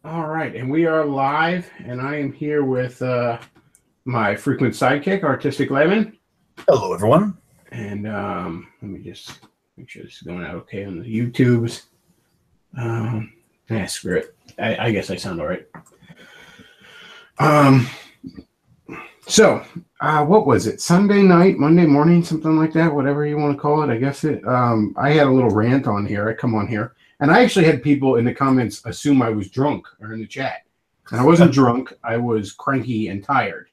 All right, and we are live, and I am here with my frequent sidekick, Artistic Lemon. Hello, everyone. And let me just make sure this is going out okay on the YouTubes. Screw it. I guess I sound all right. What was it? Sunday night, Monday morning, something like that, whatever you want to call it. I guess I had a little rant on here. I come on here, and I actually had people in the comments assume I was drunk or in the chat. And I wasn't drunk. I was cranky and tired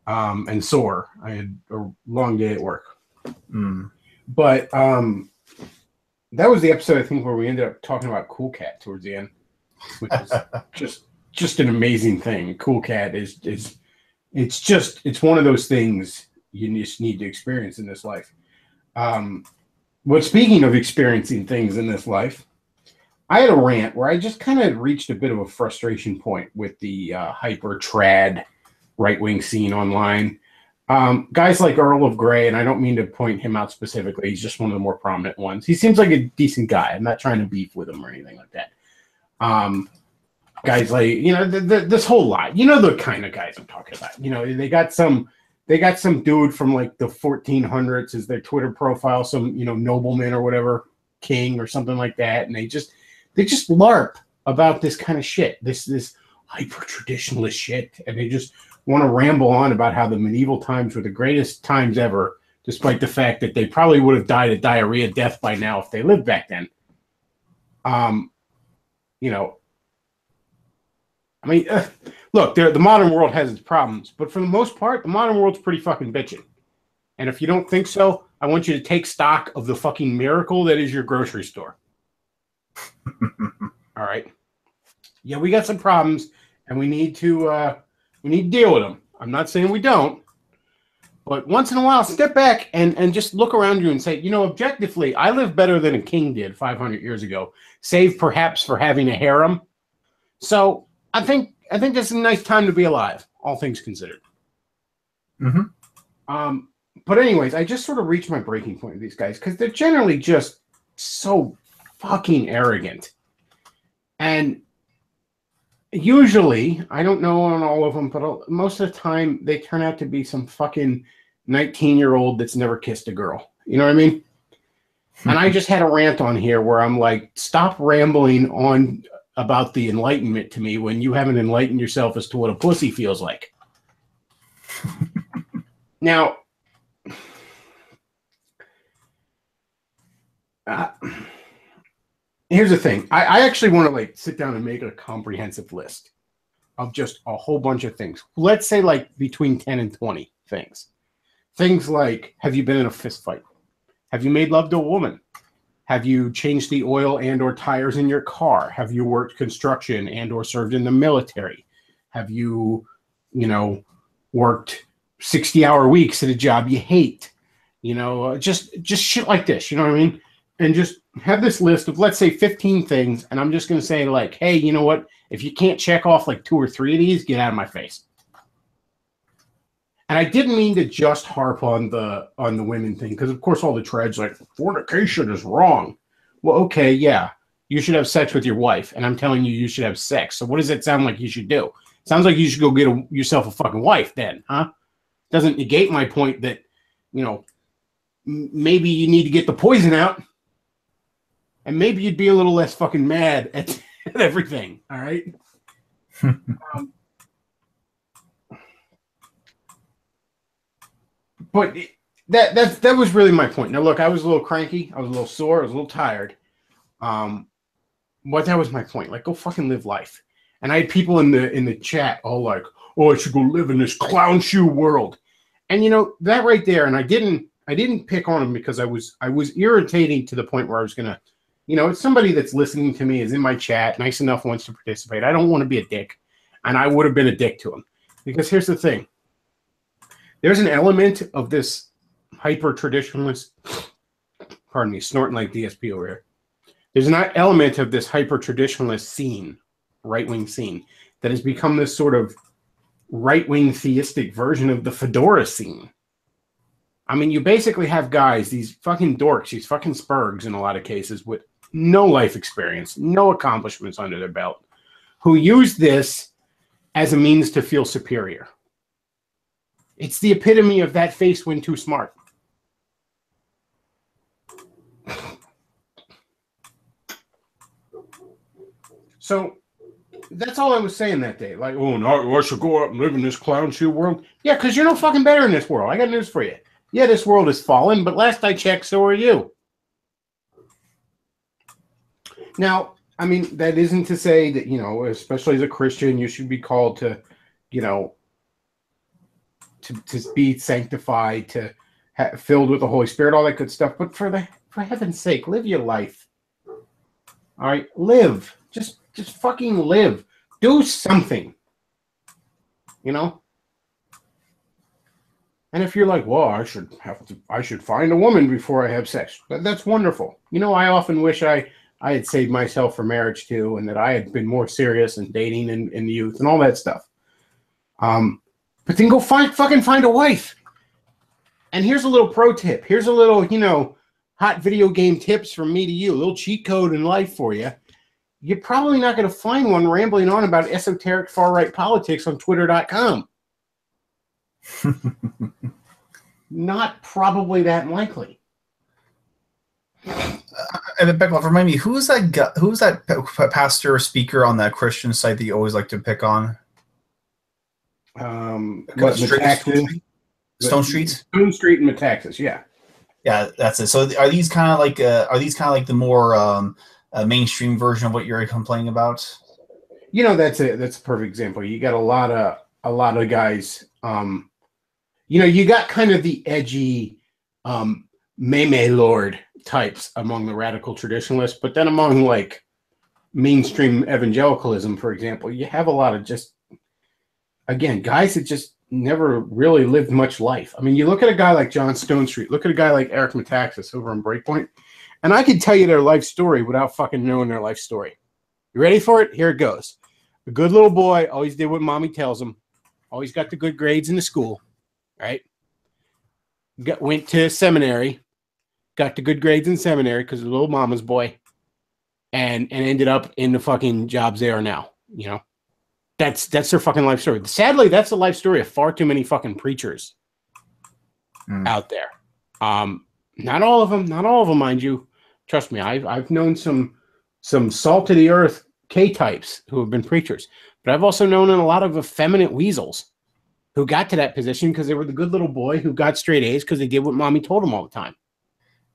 and sore. I had a long day at work. But that was the episode, I think, where we ended up talking about Cool Cat towards the end, which is just an amazing thing. Cool Cat is it's one of those things you just need to experience in this life. But speaking of experiencing things in this life, I had a rant where I just kind of reached a bit of a frustration point with the hyper trad right-wing scene online. Guys like Earl of Grey, and I don't mean to point him out specifically, he's just one of the more prominent ones. He seems like a decent guy. I'm not trying to beef with him or anything like that. Guys like, this whole lot, the kind of guys I'm talking about. They got some dude from like the 1400s as their Twitter profile, some nobleman or whatever, king or something like that, and they just LARP about this kind of shit, this hyper traditionalist shit, and they just want to ramble on about how the medieval times were the greatest times ever, despite the fact that they probably would have died a diarrhea death by now if they lived back then. Look, the modern world has its problems, but for the most part, the modern world's pretty fucking bitching. And if you don't think so, I want you to take stock of the fucking miracle that is your grocery store. All right. Yeah, we got some problems, and we need to deal with them. I'm not saying we don't, but once in a while, step back and just look around you and say, objectively, I live better than a king did 500 years ago, save perhaps for having a harem. So I think this is a nice time to be alive, all things considered. But anyways, I just sort of reached my breaking point with these guys because they're generally just so fucking arrogant. And usually, I don't know on all of them, but most of the time, they turn out to be some fucking 19-year-old that's never kissed a girl. You know what I mean? And I just had a rant on here where I'm like, stop rambling on about the enlightenment to me when you haven't enlightened yourself as to what a pussy feels like. Now, here's the thing. I actually want to sit down and make a comprehensive list of just a whole bunch of things. Let's say between 10 and 20 things. Things like, have you been in a fist fight? Have you made love to a woman? Have you changed the oil and or tires in your car? Have you worked construction and or served in the military? Have you, worked 60-hour weeks at a job you hate? Just shit like this, you know what I mean? And just have this list of, let's say, 15 things, and I'm just going to say, hey, you know what? If you can't check off 2 or 3 of these, get out of my face. And I didn't mean to just harp on the women thing, because of course all the trads fornication is wrong. Well, okay, yeah, you should have sex with your wife, and I'm telling you should have sex. So what does it sound like you should do? Sounds like you should go get yourself a fucking wife then, huh? Doesn't negate my point that, maybe you need to get the poison out, and maybe you'd be a little less fucking mad at everything, all right? But that was really my point. Now, look, I was a little cranky. I was a little sore. I was a little tired. But that was my point. Go fucking live life. And I had people in the chat all like, oh, I should go live in this clown shoe world. And, that right there, and I didn't pick on him because I was irritating to the point where I was going to, it's somebody that's listening to me, is in my chat, nice enough, wants to participate. I don't want to be a dick. And I would have been a dick to him. Because here's the thing. There's an element of this hyper-traditionalist, pardon me, snorting like DSP over here. There's an element of this hyper-traditionalist scene, right-wing scene, that has become this sort of right-wing theistic version of the fedora scene. I mean, you basically have guys, these fucking dorks, these fucking spurgs in a lot of cases, with no life experience, no accomplishments under their belt, who use this as a means to feel superior. It's the epitome of that face when too smart. So that's all I was saying that day. Like, oh, no, I should go out and live in this clown shoe world. Yeah, because you're no fucking better in this world. I got news for you. Yeah, this world is fallen, but last I checked, so are you. Now, I mean, that isn't to say that, you know, especially as a Christian, you should be called to, you know, to be sanctified, to filled with the Holy Spirit, all that good stuff. But for heaven's sake, live your life. All right, live. Just fucking live. Do something. You know. And if you're like, well, I should find a woman before I have sex. That's wonderful. You know, I often wish I had saved myself for marriage too, and that I had been more serious in dating in the youth and all that stuff. But then go fucking find a wife. And here's a little pro tip. Here's a little, you know, hot video game tips from me to you. A little cheat code in life for you. You're probably not going to find one rambling on about esoteric far-right politics on Twitter.com. Not probably that likely. Bechtloff, remind me, who's that pastor or speaker on that Christian site that you always like to pick on? Stone Street? Stone Street and Metaxas, yeah. Yeah, that's it. So are these kind of like the more mainstream version of what you're complaining about? You know, that's a perfect example. You got a lot of guys. You know, you got kind of the edgy meme lord types among the radical traditionalists, but then among like mainstream evangelicalism, for example, you have a lot of just, again, guys that just never really lived much life. I mean, you look at a guy like John Stone Street, look at a guy like Eric Metaxas over on Breakpoint, and I could tell you their life story without fucking knowing their life story. You ready for it? Here it goes. A good little boy, always did what mommy tells him, always got the good grades in the school, right? Went to seminary, got the good grades in seminary because of little mama's boy, and ended up in the fucking jobs they are now, you know? That's their fucking life story. Sadly, that's the life story of far too many fucking preachers out there. Not all of them, mind you. Trust me, I've known some salt of the earth K-types who have been preachers, but I've also known a lot of effeminate weasels who got to that position because they were the good little boy who got straight A's because they did what mommy told them all the time.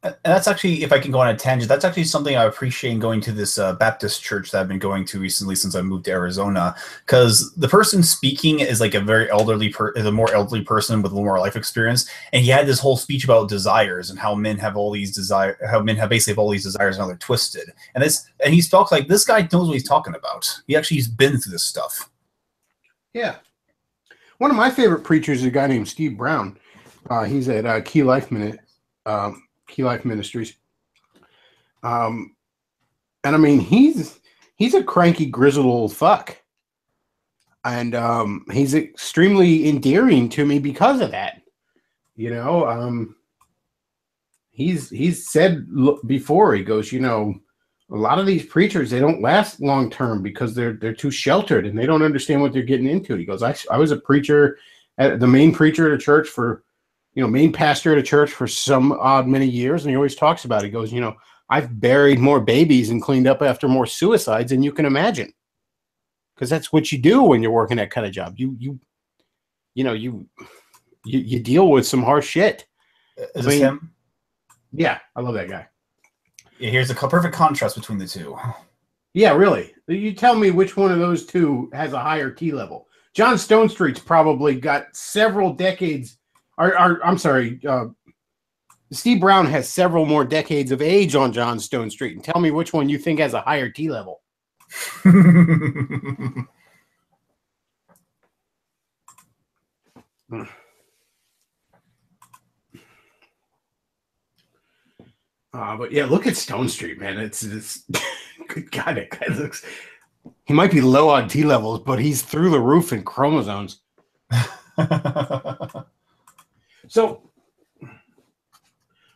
And that's actually, if I can go on a tangent, that's actually something I appreciate in going to this Baptist church that I've been going to recently since I moved to Arizona, because the person speaking is like a very more elderly person with a little more life experience, and he had this whole speech about desires and how men have all these desires, how men have basically all these desires and how they're twisted, and he spoke like this guy knows what he's talking about. He's been through this stuff. Yeah, one of my favorite preachers is a guy named Steve Brown. He's at Key Life Ministries. And I mean, he's a cranky, grizzled old fuck. And he's extremely endearing to me because of that. You know, he's said before, he goes, you know, a lot of these preachers, they don't last long term because they're too sheltered and they don't understand what they're getting into. He goes, I was a preacher, the main preacher at a church for, you know, main pastor at a church for some odd many years, and he always talks about it. He goes, you know, I've buried more babies and cleaned up after more suicides than you can imagine, because that's what you do when you're working that kind of job. You deal with some harsh shit. Is this him? Yeah, I love that guy. Yeah, here's a perfect contrast between the two. Yeah, really. You tell me which one of those two has a higher T level. John Stone Street's probably got several decades. I'm sorry, Steve Brown has several more decades of age on John Stone Street. And tell me which one you think has a higher T level. But yeah, look at Stone Street, man. It's good God, that guy looks. He might be low on T levels, but he's through the roof in chromosomes. So,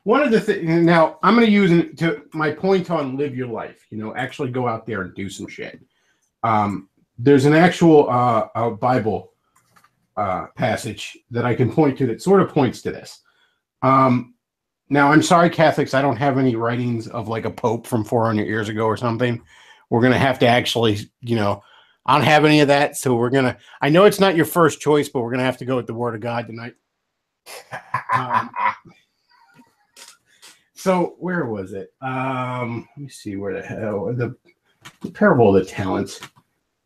one of the things, now I'm going to use it to my point on live your life, you know, actually go out there and do some shit. there's an actual Bible passage that I can point to that sort of points to this. Now, I'm sorry, Catholics, I don't have any writings of like a pope from 400 years ago or something. We're going to have to actually, I don't have any of that. So I know it's not your first choice, but we're going to have to go with the Word of God tonight. So where was it? Let me see where the hell, the parable of the talents.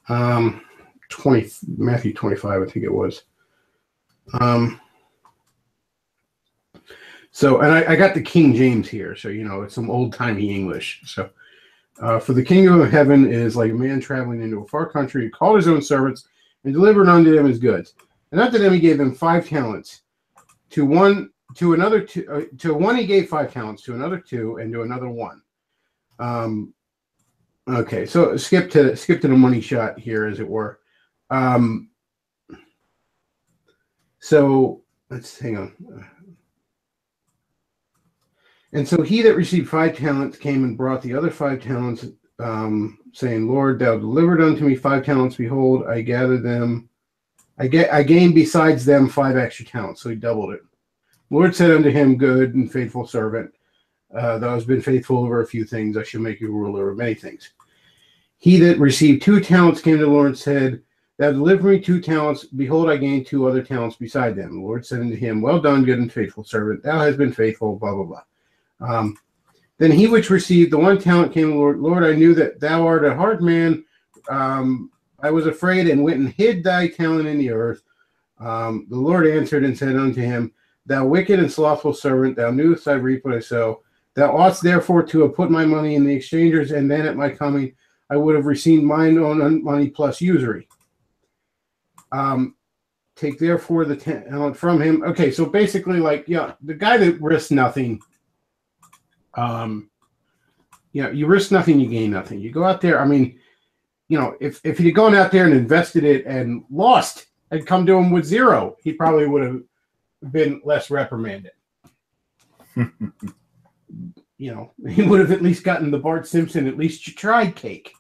20 Matthew 25, I think it was. So, and I got the King James here, so it's some old timey English. So, for the kingdom of heaven is like a man traveling into a far country, who called his own servants and delivered unto them his goods. And unto them he gave them 5 talents. To one he gave 5 talents, to another 2, and to another 1. Okay, so skip to the money shot here, as it were. So let's hang on. And so he that received 5 talents came and brought the other 5 talents, saying, Lord, thou delivered unto me 5 talents. Behold, I gathered them. I gained besides them 5 extra talents. So he doubled it. Lord said unto him, good and faithful servant, thou hast been faithful over a few things. I shall make you ruler over many things. He that received 2 talents came to the Lord and said, thou delivered me 2 talents. Behold, I gained 2 other talents beside them. The Lord said unto him, well done, good and faithful servant. Thou hast been faithful, blah, blah, blah. Then he which received the 1 talent came to the Lord. Lord, I knew that thou art a hard man. I was afraid and went and hid thy talent in the earth. The Lord answered and said unto him, thou wicked and slothful servant, thou knewest I reap what I sow. Thou oughtest therefore to have put my money in the exchangers, and then at my coming I would have received mine own money plus usury. Take therefore the talent from him. Okay, so basically, the guy that risks nothing, you risk nothing, you gain nothing. You go out there, if he'd gone out there and invested it and lost and come to him with 0, he probably would have been less reprimanded. He would have at least gotten the Bart Simpson, at least you tried cake,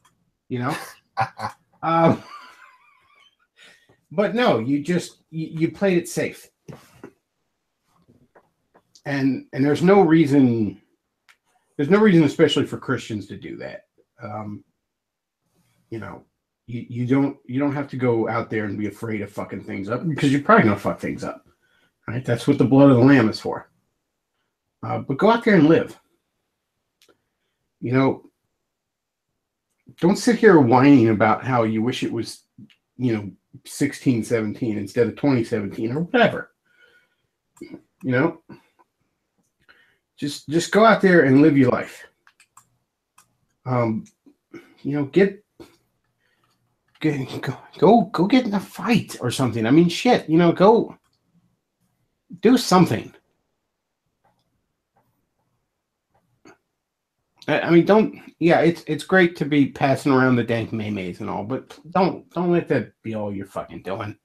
but no, you played it safe. And there's no reason, especially for Christians, to do that. You don't have to go out there and be afraid of fucking things up, because you're probably gonna fuck things up. Right? That's what the blood of the Lamb is for. But go out there and live. Don't sit here whining about how you wish it was, 1617 instead of 2017 or whatever. Just go out there and live your life. Go get in a fight or something. Shit, go do something. It's great to be passing around the dank maymays and all, but don't let that be all you're fucking doing.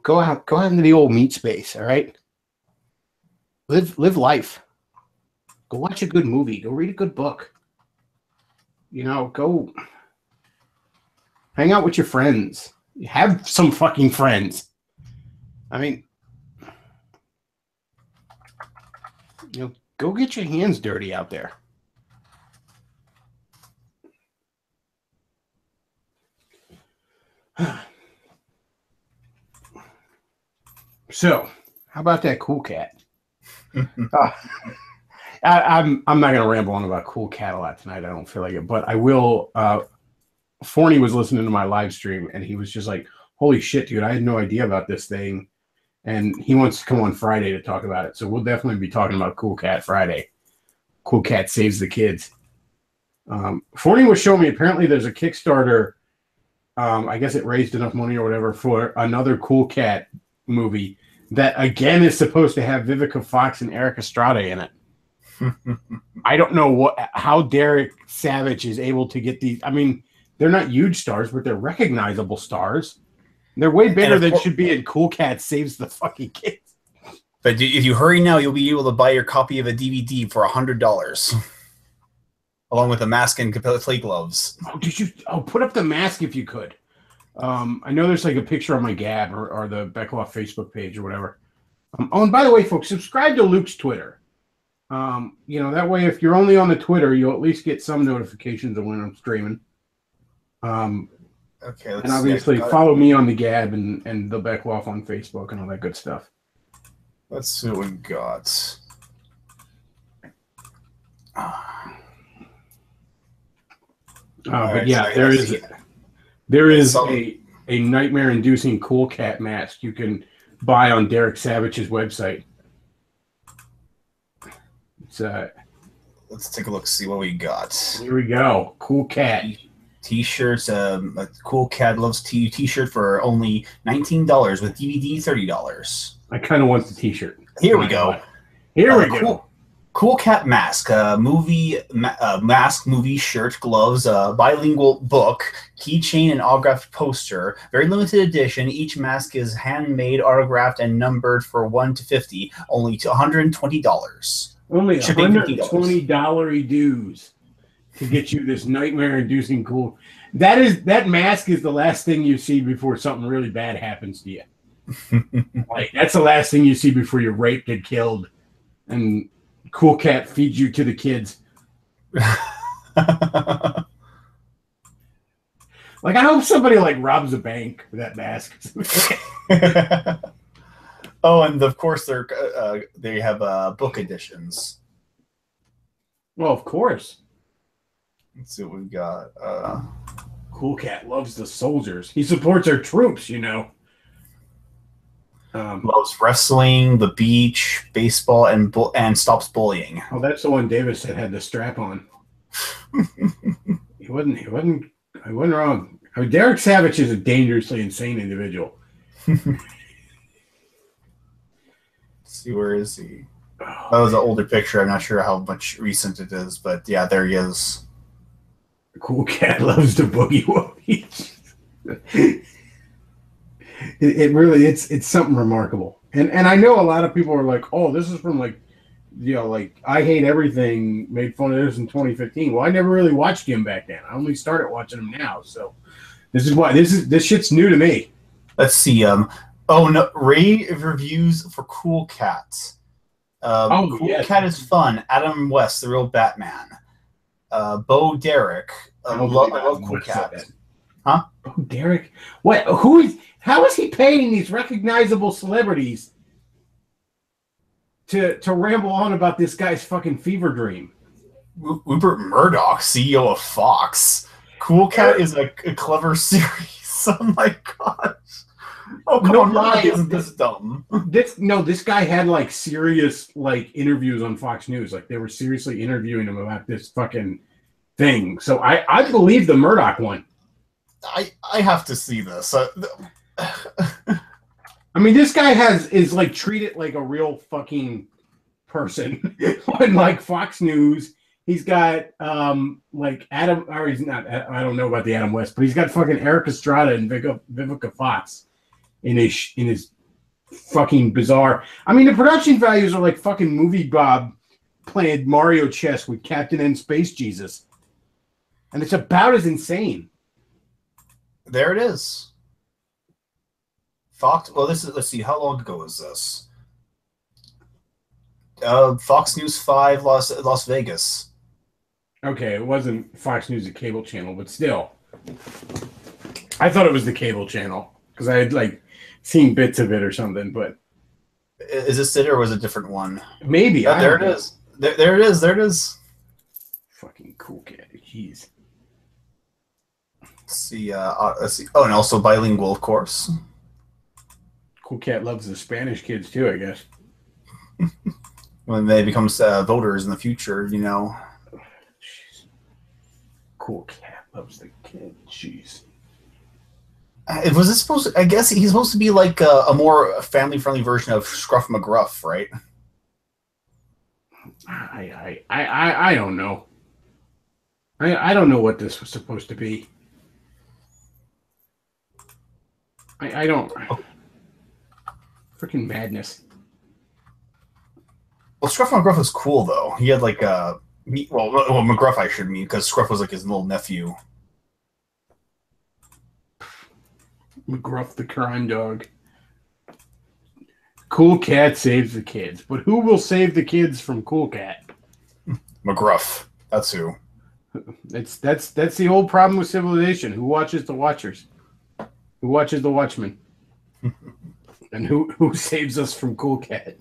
Go out into the old meat space, all right? Live life. Go watch a good movie. Go read a good book. Go hang out with your friends. Have some fucking friends. Go get your hands dirty out there. So, how about that Cool Cat? I'm not going to ramble on about Cool Cat a lot tonight. I don't feel like it, but I will. Forney was listening to my live stream, and he was just like, holy shit, dude, I had no idea about this thing. And he wants to come on Friday to talk about it. So we'll definitely be talking about Cool Cat Friday. Cool Cat saves the kids. Forney was showing me, apparently there's a Kickstarter. I guess it raised enough money or whatever for another Cool Cat movie that, again, is supposed to have Vivica Fox and Eric Estrada in it. I don't know how Derek Savage is able to get these. They're not huge stars, but they're recognizable stars. They're way bigger than should be in Cool Cat Saves the Fucking Kids. But if you hurry now, you'll be able to buy your copy of a DVD for $100. along with a mask and play gloves. Oh, did you? Oh, put up the mask if you could. I know there's like a picture on my Gab or the Bechtloff Facebook page or whatever. Oh, and by the way, folks, subscribe to Luke's Twitter. That way, if you're only on the Twitter, you'll at least get some notifications of when I'm streaming. Okay, and obviously follow me on the Gab and the Bechtloff on Facebook and all that good stuff. Let's see what we got. But yeah, there is a nightmare-inducing cool cat mask you can buy on Derek Savage's website. Let's take a look, see what we got. Here we go. Cool cat. T-shirts. A cool cat loves T-shirt for only $19 with DVD $30. I kind of want the T-shirt. Here we go. Here we go. Cool cat mask, mask, movie shirt, gloves, bilingual book, keychain, and autographed poster. Very limited edition. Each mask is handmade, autographed, and numbered for 1 to 50. Only $120. Only $120 dues to get you this nightmare-inducing cool. That mask is the last thing you see before something really bad happens to you. Like that's the last thing you see before you're raped and killed, and Cool Cat feeds you to the kids. Like I hope somebody like robs a bank with that mask. Oh, and of course they have book editions. Well, of course. Let's see what we got. Cool Cat loves the soldiers. He supports our troops, you know. Loves wrestling, the beach, baseball, and stops bullying. Oh, that's the one Davis had the strap on. He wasn't wrong. I mean, Derek Savage is a dangerously insane individual. See, where is he? That was an older picture. I'm not sure how much recent it is, but yeah, there he is. Cool Cat loves the boogie woogie. It really it's something remarkable. And I know a lot of people are like, oh, this is from like I Hate Everything made fun of this in 2015. Well, I never really watched him back then. I only started watching him now. So this is why this shit's new to me. Let's see. Oh no, rave reviews for Cool Cat. Cool Cat is fun. Adam West, the real Batman. Bo Derek. I love Cool Cat. Huh? Bo Derek? What? How is he paying these recognizable celebrities to ramble on about this guy's fucking fever dream? Rupert Murdoch, CEO of Fox. Cool Cat is a clever series. Oh my gosh. Oh, come on, isn't this dumb? This guy had like serious like interviews on Fox News. Like they were seriously interviewing him about this fucking thing. So I believe the Murdoch one. I have to see this. I mean, this guy is like treated like a real fucking person on like Fox News. He's got like Adam, or he's not. I don't know about the Adam West, but he's got fucking Eric Estrada and Vivica Fox in his fucking bizarre. I mean, the production values are like fucking Movie Bob playing Mario chess with Captain N Space Jesus, and it's about as insane. There it is. Fox. Well, let's see. How long ago was this? Fox News 5, Las Vegas. Okay, it wasn't Fox News, a cable channel, but still, I thought it was the cable channel because I had like seen bits of it or something. But is this it or was it a different one? Maybe. There it is. There it is. There it is. Fucking Cool Cat. Jeez. Let's see. Let's see. Oh, and also bilingual, of course. Cool Cat loves the Spanish kids too, I guess. When they become voters in the future, you know. Jeez. Cool Cat loves the kid. Jeez. Was this supposed to, I guess he's supposed to be like a more family-friendly version of Scruff McGruff, right? I don't know. I don't know what this was supposed to be. I don't. Freaking madness. Well, Scruff McGruff was cool though. He had like Well, McGruff I should mean, because Scruff was like his little nephew. McGruff the crime dog. Cool Cat saves the kids, but who will save the kids from Cool Cat? McGruff. That's who. That's the old problem with civilization. Who watches the Watchers? Who watches the Watchmen? And who saves us from Cool Cat?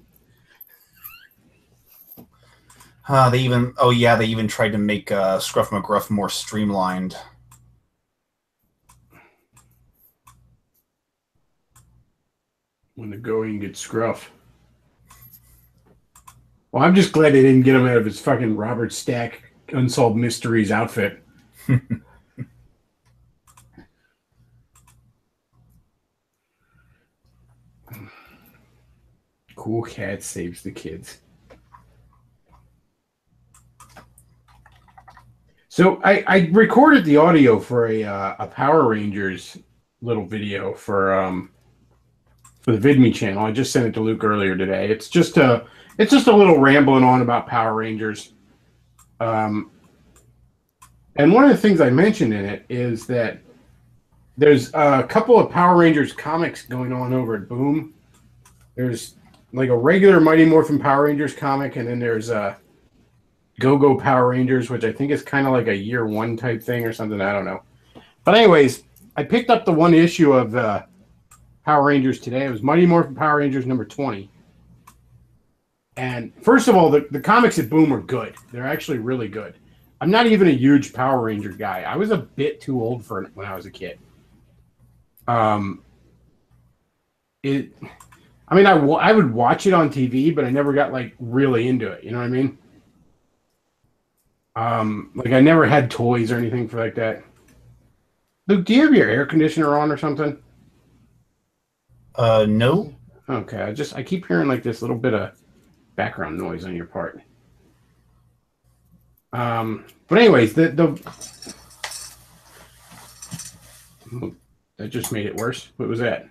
They even tried to make Scruff McGruff more streamlined. When the going gets scruff. Well, I'm just glad they didn't get him out of his fucking Robert Stack Unsolved Mysteries outfit. Cool Cat saves the kids. So I recorded the audio for a Power Rangers little video for the VidMe channel. I just sent it to Luke earlier today. It's just a little rambling on about Power Rangers. And one of the things I mentioned in it is that there's a couple of Power Rangers comics going on over at Boom. There's like a regular Mighty Morphin Power Rangers comic, and then there's a Go-Go Power Rangers, which I think is kind of like a year one type thing or something. I don't know. But anyways, I picked up the one issue of Power Rangers today. It was Mighty Morphin Power Rangers number 20. And first of all, the comics at Boom are good. They're actually really good. I'm not even a huge Power Ranger guy. I was a bit too old for it when I was a kid. I would watch it on TV, but I never got like really into it. You know what I mean? Like I never had toys or anything for like that. Luke, do you have your air conditioner on or something? No. Okay, I keep hearing like this little bit of background noise on your part. But anyways, that just made it worse. What was that?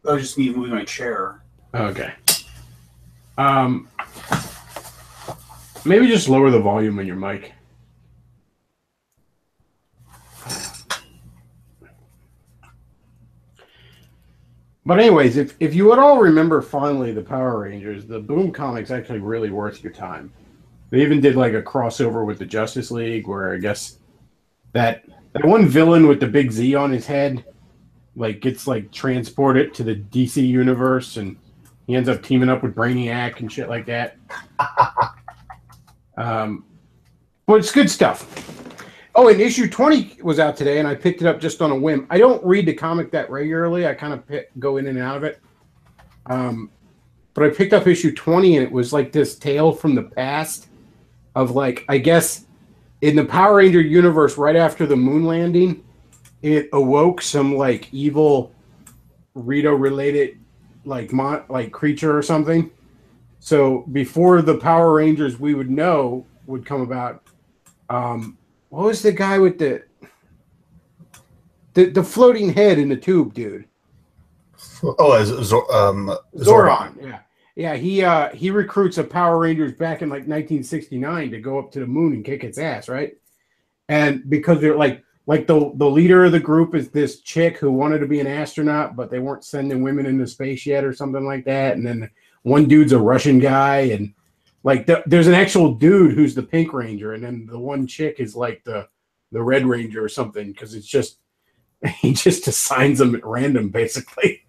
I was just me moving my chair. Okay. Maybe just lower the volume on your mic. But anyways, if you would all remember fondly the Power Rangers, the Boom comic's actually really worth your time. They even did like a crossover with the Justice League where I guess that one villain with the big Z on his head like gets like transported to the DC universe and he ends up teaming up with Brainiac and shit like that. But it's good stuff. Oh, and issue 20 was out today, and I picked it up just on a whim. I don't read the comic that regularly. I kind of go in and out of it. But I picked up issue 20, and it was like this tale from the past of, like, I guess, in the Power Ranger universe right after the moon landing, it awoke some, like, evil Rito-related, like creature or something. So before the Power Rangers we would know would come about, what was the guy with the floating head in the tube, dude? Oh, Zordon. Yeah. He recruits a Power Rangers back in like 1969 to go up to the moon and kick its ass, right? And because they're like the leader of the group is this chick who wanted to be an astronaut, but they weren't sending women into space yet or something like that. And then one dude's a Russian guy, and like there's an actual dude who's the Pink Ranger, and then the one chick is like the Red Ranger or something, because it's just he just assigns them at random, basically.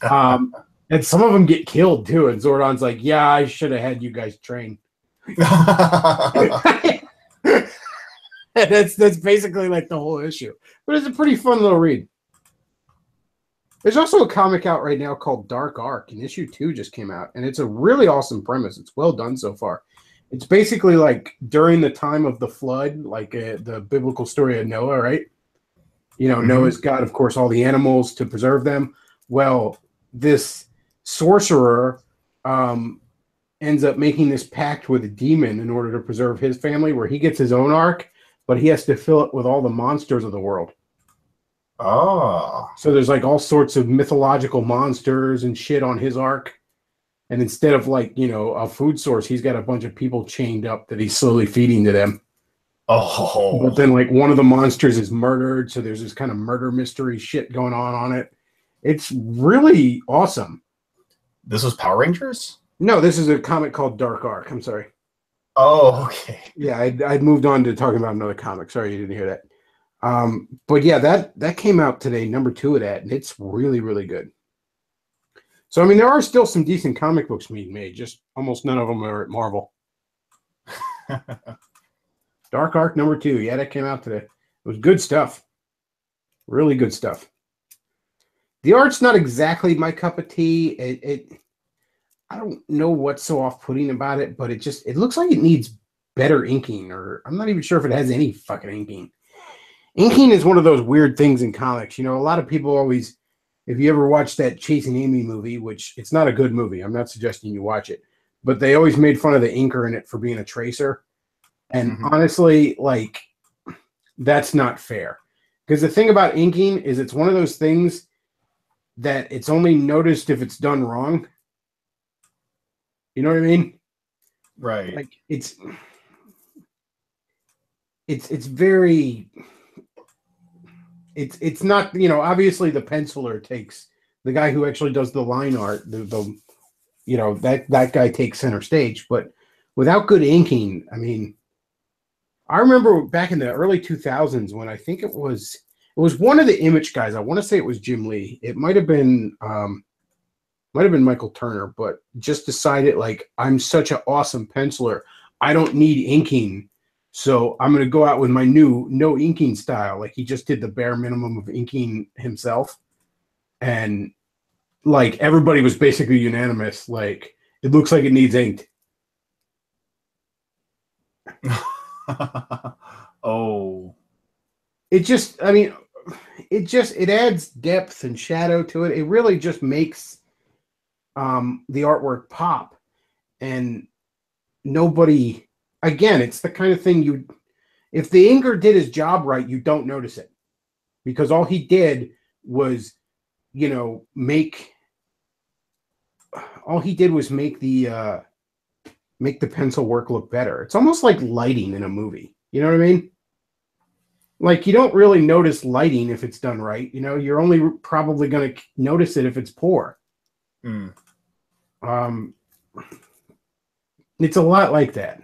And some of them get killed too. And Zordon's like, "Yeah, I should have had you guys train." That's basically like the whole issue. But it's a pretty fun little read. There's also a comic out right now called Dark Ark, and issue 2 just came out, and it's a really awesome premise. It's well done so far. It's basically like during the time of the flood, like the biblical story of Noah, right? You know, Noah's got, of course, all the animals to preserve them. Well, this sorcerer ends up making this pact with a demon in order to preserve his family, where he gets his own ark, but he has to fill it with all the monsters of the world. Oh. So there's like all sorts of mythological monsters and shit on his ark. And instead of like, a food source, he's got a bunch of people chained up that he's slowly feeding to them. But Oh, then like one of the monsters is murdered, so there's this kind of murder mystery shit going on it. It's really awesome. this was Power Rangers? No, this is a comic called Dark Ark. I'm sorry. Oh, okay. Yeah, I'd moved on to talking about another comic. Sorry you didn't hear that. But yeah, that came out today, number 2 of that, and it's really, really good. So I mean, there are still some decent comic books being made, just almost none of them are at Marvel. Dark Ark number 2, yeah, that came out today. It was good stuff, really good stuff. The art's not exactly my cup of tea. I don't know what's so off-putting about it, but it looks like it needs better inking, or I'm not even sure if it has any fucking inking. Inking is one of those weird things in comics. A lot of people always, if you ever watched that Chasing Amy movie, which it's not a good movie, I'm not suggesting you watch it, but they always made fun of the inker in it for being a tracer. And honestly, like, that's not fair. Because the thing about inking is it's one of those things that it's only noticed if it's done wrong. You know what I mean? Right. Like it's very it's not, obviously the penciler takes the guy who actually does the line art, that guy takes center stage, but without good inking, I mean, I remember back in the early 2000s when I think it was one of the Image guys. I want to say it was Jim Lee. It might have been Michael Turner, but just decided like, I'm such an awesome penciler, I don't need inking, so I'm going to go out with my new no inking style. Like he just did the bare minimum of inking himself, and like everybody was basically unanimous. Like it looks like it needs inked. Oh, it adds depth and shadow to it. It really just makes the artwork pop. And nobody, again, it's the kind of thing if the inker did his job right, you don't notice it, because all he did was, make the pencil work look better. It's almost like lighting in a movie. You know what I mean? Like you don't really notice lighting if it's done right. You're only probably going to notice it if it's poor. It's a lot like that.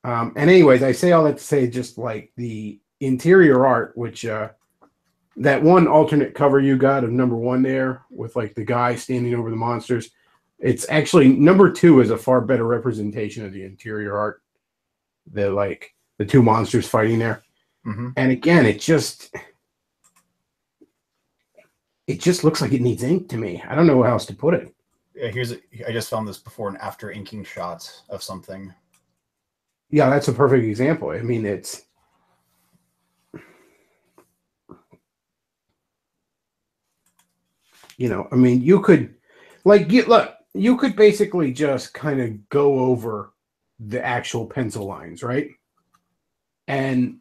And anyways, I say all that to say just like the interior art, which that one alternate cover you got of number 1 there with like the guy standing over the monsters, it's actually number 2 is a far better representation of the interior art. The 2 monsters fighting there. And again, it just looks like it needs ink to me. I don't know how else to put it. Yeah, I just found this before and after inking shot of something. Yeah, that's a perfect example. I mean, it's you could you could basically just kind of go over the actual pencil lines, right? And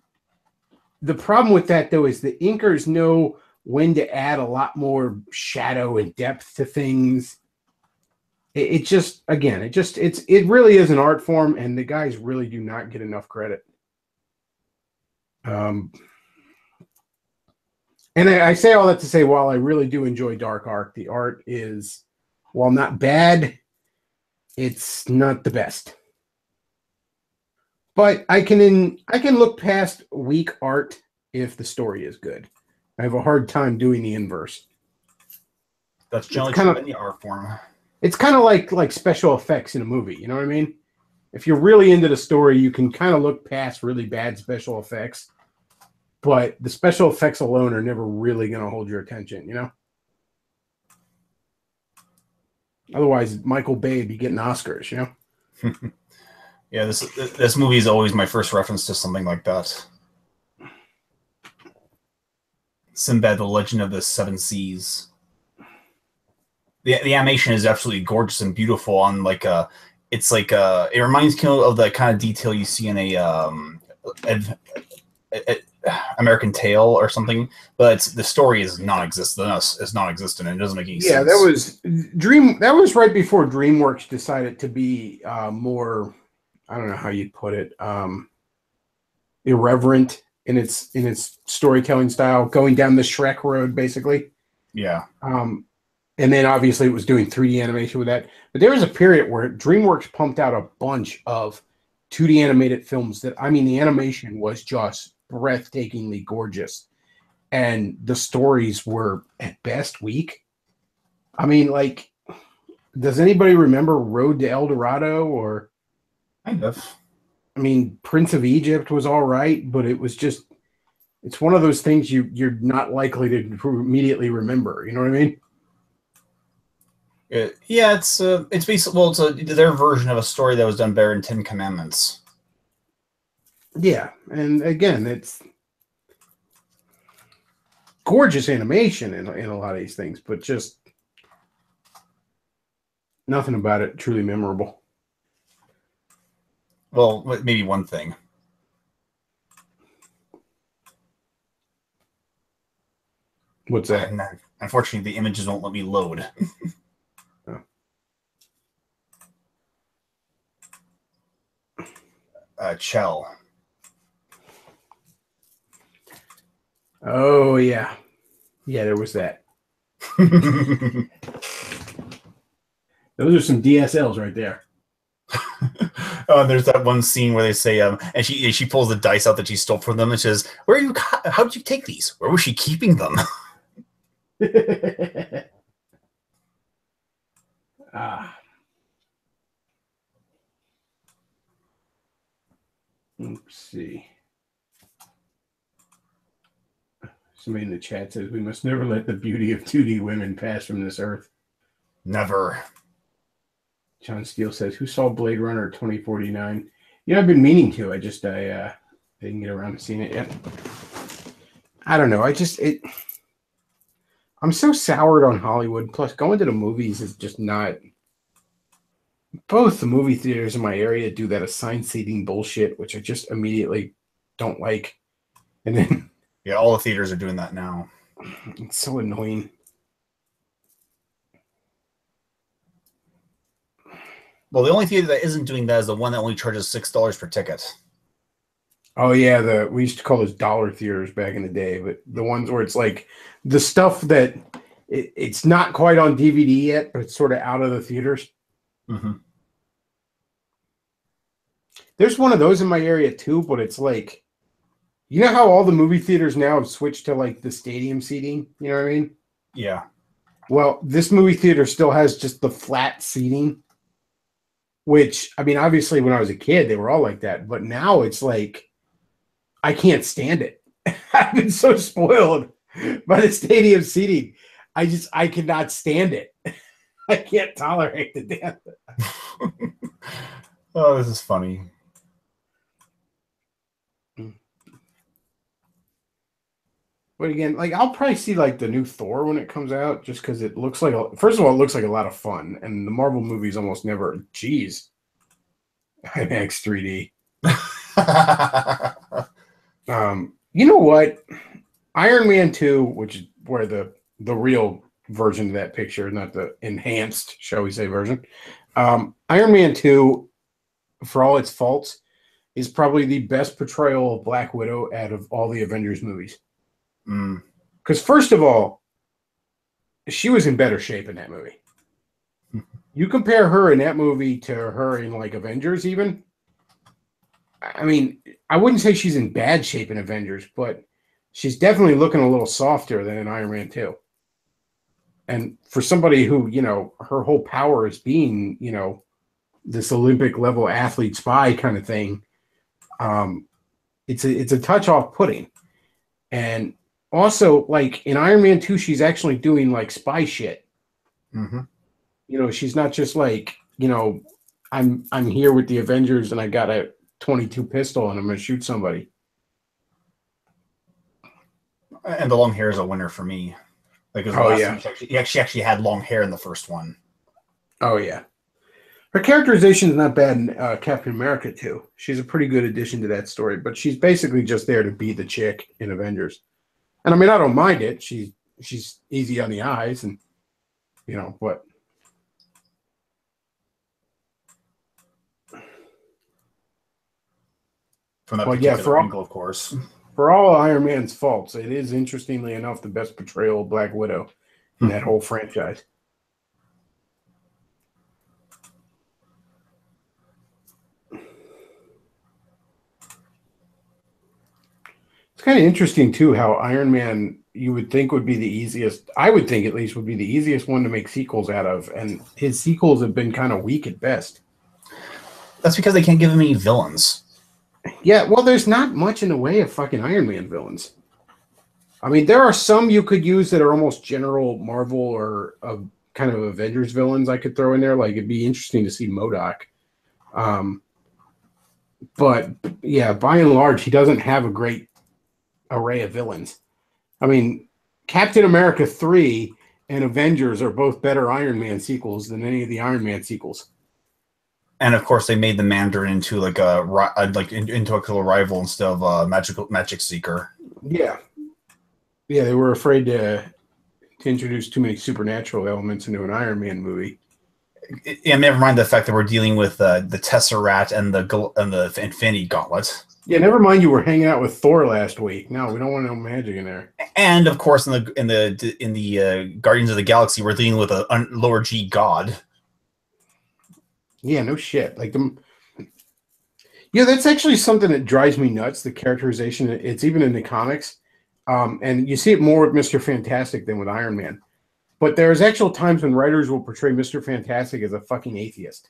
the problem with that, though, is the inkers know when to add a lot more shadow and depth to things. It really is an art form, and the guys really do not get enough credit. And I say all that to say, while I really do enjoy Dark Ark, the art is, while not bad, it's not the best. But I can look past weak art if the story is good. I have a hard time doing the inverse. That's generally true in the art form. It's kind of like special effects in a movie. You know what I mean? If you're really into the story, you can kind of look past really bad special effects. But the special effects alone are never really going to hold your attention, Otherwise, Michael Bay would be getting Oscars, Yeah, this movie is always my first reference to something like that. Sinbad, the Legend of the Seven Seas. The animation is absolutely gorgeous and beautiful. On it reminds me of the kind of detail you see in a American Tail or something, but the story is non-existent. And it doesn't make any sense. That was That was right before DreamWorks decided to be more. I don't know how you'd put it. Irreverent in its storytelling style, going down the Shrek road, basically. Yeah. And then obviously it was doing 3D animation with that. But there was a period where DreamWorks pumped out a bunch of 2D animated films that, I mean, the animation was just breathtakingly gorgeous. And the stories were at best weak. I mean, like, does anybody remember Road to El Dorado or kind of? I mean, Prince of Egypt was all right, but it was just, it's one of those things you're not likely to immediately remember. You know what I mean? Yeah, it's basically, well, it's their version of a story that was done better in Ten Commandments. Yeah, and again, it's gorgeous animation in a lot of these things, but just nothing about it truly memorable. Well, maybe one thing. What's that? Unfortunately, the images won't let me load. Chell. Oh yeah, there was that. Those are some DSLs right there. Oh, and there's that one scene where they say, and she pulls the dice out that she stole from them and says, "Where are you? How did you take these? Where was she keeping them?" Let's see. Somebody in the chat says we must never let the beauty of 2D women pass from this earth. Never. John Steele says, who saw Blade Runner 2049? You know, I've been meaning to. I didn't get around to seeing it yet. I don't know. I'm so soured on Hollywood. Plus, going to the movies is just not. Both the movie theaters in my area do that assigned seating bullshit, which I just immediately don't like. And then. Yeah, all the theaters are doing that now. It's so annoying. Well, the only theater that isn't doing that is the one that only charges $6 per ticket. Oh yeah, we used to call those dollar theaters back in the day, but the ones where it's like the stuff that it's not quite on DVD yet, but it's sort of out of the theaters. Mm-hmm. There's one of those in my area too, but it's like, you know how all the movie theaters now have switched to like the stadium seating? You know what I mean? Yeah. Well, this movie theater still has just the flat seating, which, I mean, obviously when I was a kid, they were all like that. But now it's like, I can't stand it. I've been so spoiled by the stadium seating. I cannot stand it. I can't tolerate the damn thing. Oh, this is funny. But again, like I'll probably see like the new Thor when it comes out, just because it looks like first of all, it looks like a lot of fun, and the Marvel movies almost never. Geez, IMAX 3D. You know what? Iron Man 2, which is where the real version of that picture, not the enhanced, shall we say, version. Iron Man 2, for all its faults, is probably the best portrayal of Black Widow out of all the Avengers movies. Because first of all, she was in better shape in that movie. You compare her in that movie to her in like Avengers even. I mean, I wouldn't say she's in bad shape in Avengers, but she's definitely looking a little softer than in Iron Man 2. And for somebody who, you know, her whole power is being, you know, this Olympic level athlete spy kind of thing, it's a touch off putting. And also, like in Iron Man 2, she's actually doing like spy shit. Mm-hmm. You know, she's not just like, you know, I'm here with the Avengers and I got a 22 pistol and I'm going to shoot somebody. And the long hair is a winner for me. Like, oh yeah, she actually had long hair in the first one. Oh yeah. Her characterization is not bad in Captain America too. She's a pretty good addition to that story, but she's basically just there to be the chick in Avengers. And I mean, I don't mind it. She's easy on the eyes, and but from that particular angle, of course. For all Iron Man's faults, it is interestingly enough the best portrayal of Black Widow in that whole franchise. It's kind of interesting too how Iron Man you would think would be the easiest. I would think at least would be the easiest one to make sequels out of, and his sequels have been kind of weak at best. That's because they can't give him any villains. Yeah, well, there's not much in the way of fucking Iron Man villains. I mean, there are some you could use that are almost general Marvel or kind of Avengers villains I could throw in there. Like, it'd be interesting to see MODOK. But, yeah, by and large, he doesn't have a great array of villains. I mean, Captain America 3 and Avengers are both better Iron Man sequels than any of the Iron Man sequels. And of course, they made the Mandarin into like a rival instead of a magic seeker. Yeah, they were afraid to introduce too many supernatural elements into an Iron Man movie. Yeah, never mind the fact that we're dealing with the Tesseract and the Infinity Gauntlet. Yeah, never mind you were hanging out with Thor last week. No, we don't want no magic in there. And of course, in the Guardians of the Galaxy, we're dealing with a lower G god. Yeah, no shit. Like that's actually something that drives me nuts. The characterization, it's even in the comics, and you see it more with Mr. Fantastic than with Iron Man. But there's actual times when writers will portray Mr. Fantastic as a fucking atheist.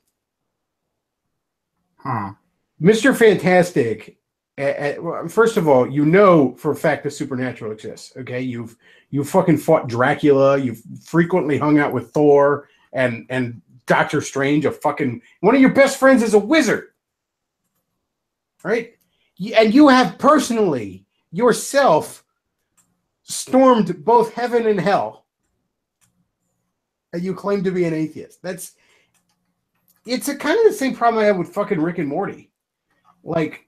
Mr. Fantastic. First of all, for a fact the supernatural exists. Okay, you've fucking fought Dracula. You've frequently hung out with Thor and Doctor Strange. One of your best friends is a wizard, right? And you have personally yourself stormed both heaven and hell, and you claim to be an atheist. It's a kind of the same problem I have with fucking Rick and Morty. Like,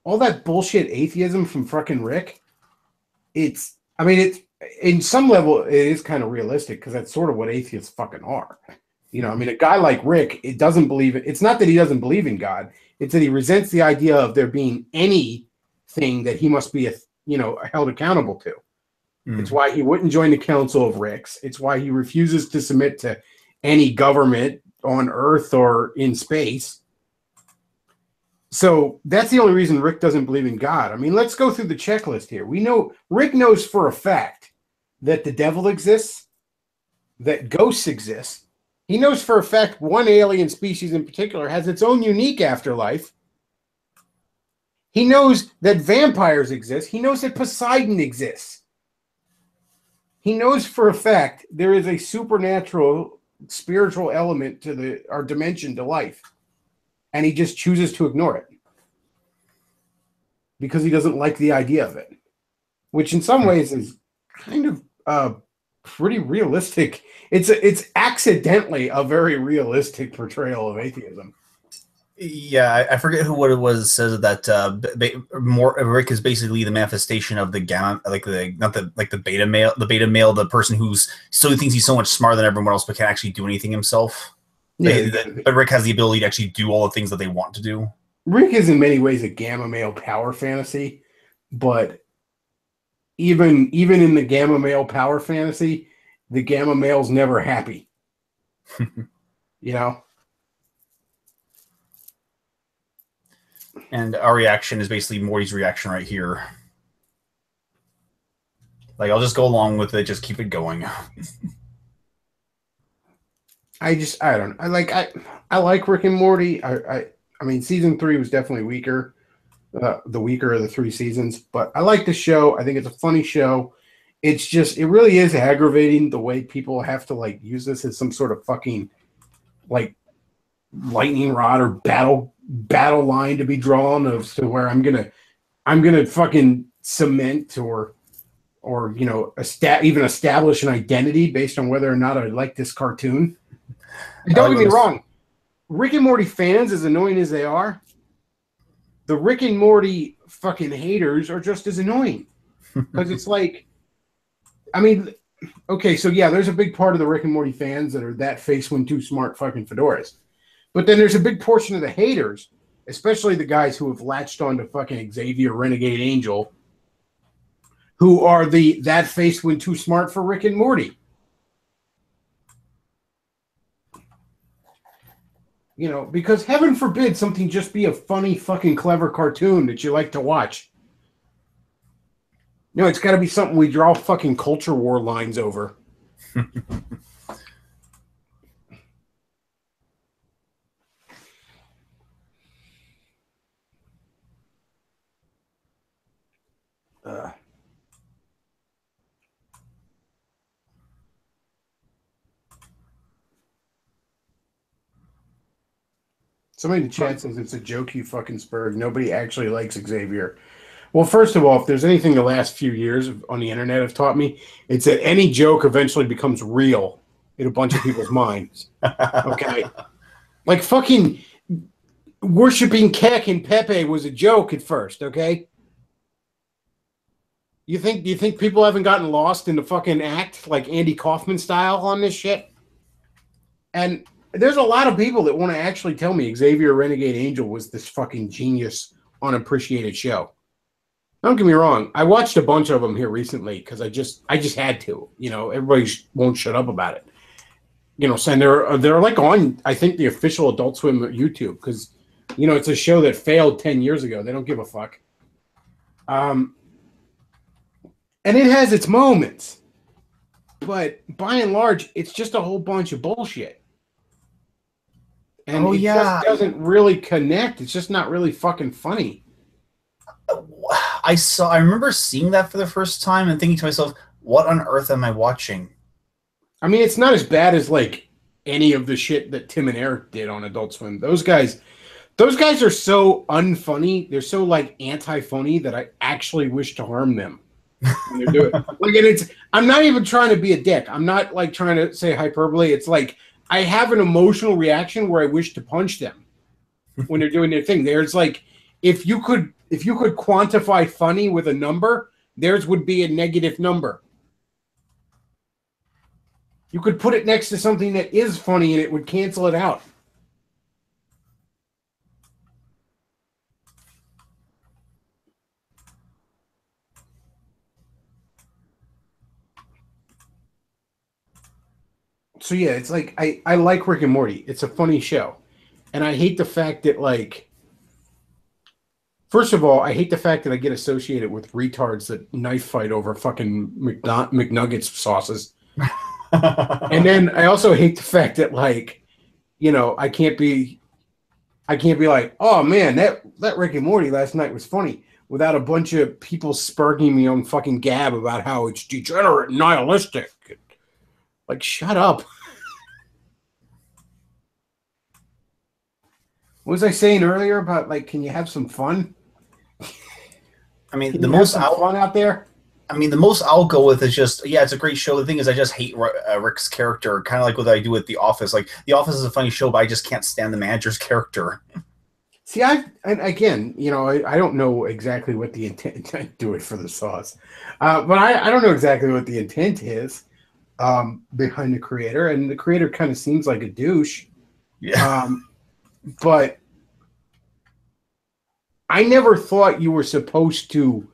all that bullshit atheism from fucking Rick, it's in some level it is kind of realistic because that's sort of what atheists fucking are. I mean, a guy like Rick, it's not that he doesn't believe in God, it's that he resents the idea of there being anything that he must be held accountable to. It's why he wouldn't join the Council of Ricks. It's why he refuses to submit to any government on Earth or in space. So that's the only reason Rick doesn't believe in God. I mean, let's go through the checklist here. We know Rick knows for a fact that the devil exists, that ghosts exist. He knows for a fact one alien species in particular has its own unique afterlife. He knows that vampires exist. He knows that Poseidon exists. He knows for a fact there is a supernatural, spiritual element to our dimension to life. And he just chooses to ignore it because he doesn't like the idea of it, which in some ways is kind of pretty realistic. It's accidentally a very realistic portrayal of atheism. Yeah, I forget what it was says that Rick is basically the manifestation of the gamma, the beta male, the person who's still thinks he's so much smarter than everyone else but can't actually do anything himself. Yeah, but Rick has the ability to actually do all the things that they want to do. Rick is in many ways a gamma male power fantasy, but even in the gamma male power fantasy, the gamma male's never happy. And our reaction is basically Morty's reaction right here. Like, I'll just go along with it, just keep it going. I don't know. I like Rick and Morty. I mean, season 3 was definitely weaker, the weaker of the 3 seasons. But I like the show. I think it's a funny show. It's just, it really is aggravating the way people have to use this as some sort of fucking lightning rod or battle line to be drawn as to where I'm gonna fucking cement or even establish an identity based on whether or not I like this cartoon. Don't get me wrong. Rick and Morty fans, as annoying as they are, the Rick and Morty fucking haters are just as annoying. Because it's like, I mean, okay, so yeah, there's a big part of the Rick and Morty fans that are that face when too smart fucking fedoras. But then there's a big portion of the haters, especially the guys who have latched on to fucking Xavier Renegade Angel, who are the that face when too smart for Rick and Morty. You know, because heaven forbid something just be a funny, fucking clever cartoon that you like to watch. No, it's got to be something we draw fucking culture war lines over. Somebody in the chat says it's a joke, you fucking spurg. Nobody actually likes Xavier. Well, first of all, if there's anything the last few years on the internet have taught me, it's that any joke eventually becomes real in a bunch of people's minds. Okay? Like fucking worshiping Keck and Pepe was a joke at first, okay? Do you think people haven't gotten lost in the fucking act like Andy Kaufman style on this shit? And there's a lot of people that want to actually tell me Xavier Renegade Angel was this fucking genius, unappreciated show. Don't get me wrong. I watched a bunch of them here recently because I just had to. You know, everybody won't shut up about it. You know, so they're like on, I think, the official Adult Swim YouTube because, you know, it's a show that failed 10 years ago. They don't give a fuck. And it has its moments, but by and large, it's just a whole bunch of bullshit. And it just doesn't really connect. It's just not really fucking funny. I remember seeing that for the first time and thinking to myself, what on earth am I watching? I mean, it's not as bad as like any of the shit that Tim and Eric did on Adult Swim. Those guys are so unfunny. They're so like anti-funny that I actually wish to harm them when they're doing it. Like, and I'm not even trying to be a dick. I'm not like trying to say hyperbole. It's like I have an emotional reaction where I wish to punch them when they're doing their thing. There's like, if you could quantify funny with a number, theirs would be a negative number. You could put it next to something that is funny and it would cancel it out. So yeah, it's like I like Rick and Morty. It's a funny show. And I hate the fact that like first of all, I hate the fact that I get associated with retards that knife fight over fucking McNuggets sauces. And then I also hate the fact that like, you know, I can't be like, oh man, that Rick and Morty last night was funny without a bunch of people spurging me on fucking Gab about how it's degenerate and nihilistic. Like, shut up. What was I saying earlier about like, can you have some fun? I mean, the most fun out there. I mean, the most I'll go with is just, yeah, it's a great show. The thing is, I just hate Rick's character, kind of like what I do with The Office. Like, The Office is a funny show, but I just can't stand the manager's character. See, and again, you know, I don't know exactly what the intent do it for the sauce, but I don't know exactly what the intent is behind the creator, and the creator kind of seems like a douche. Yeah. But I never thought you were supposed to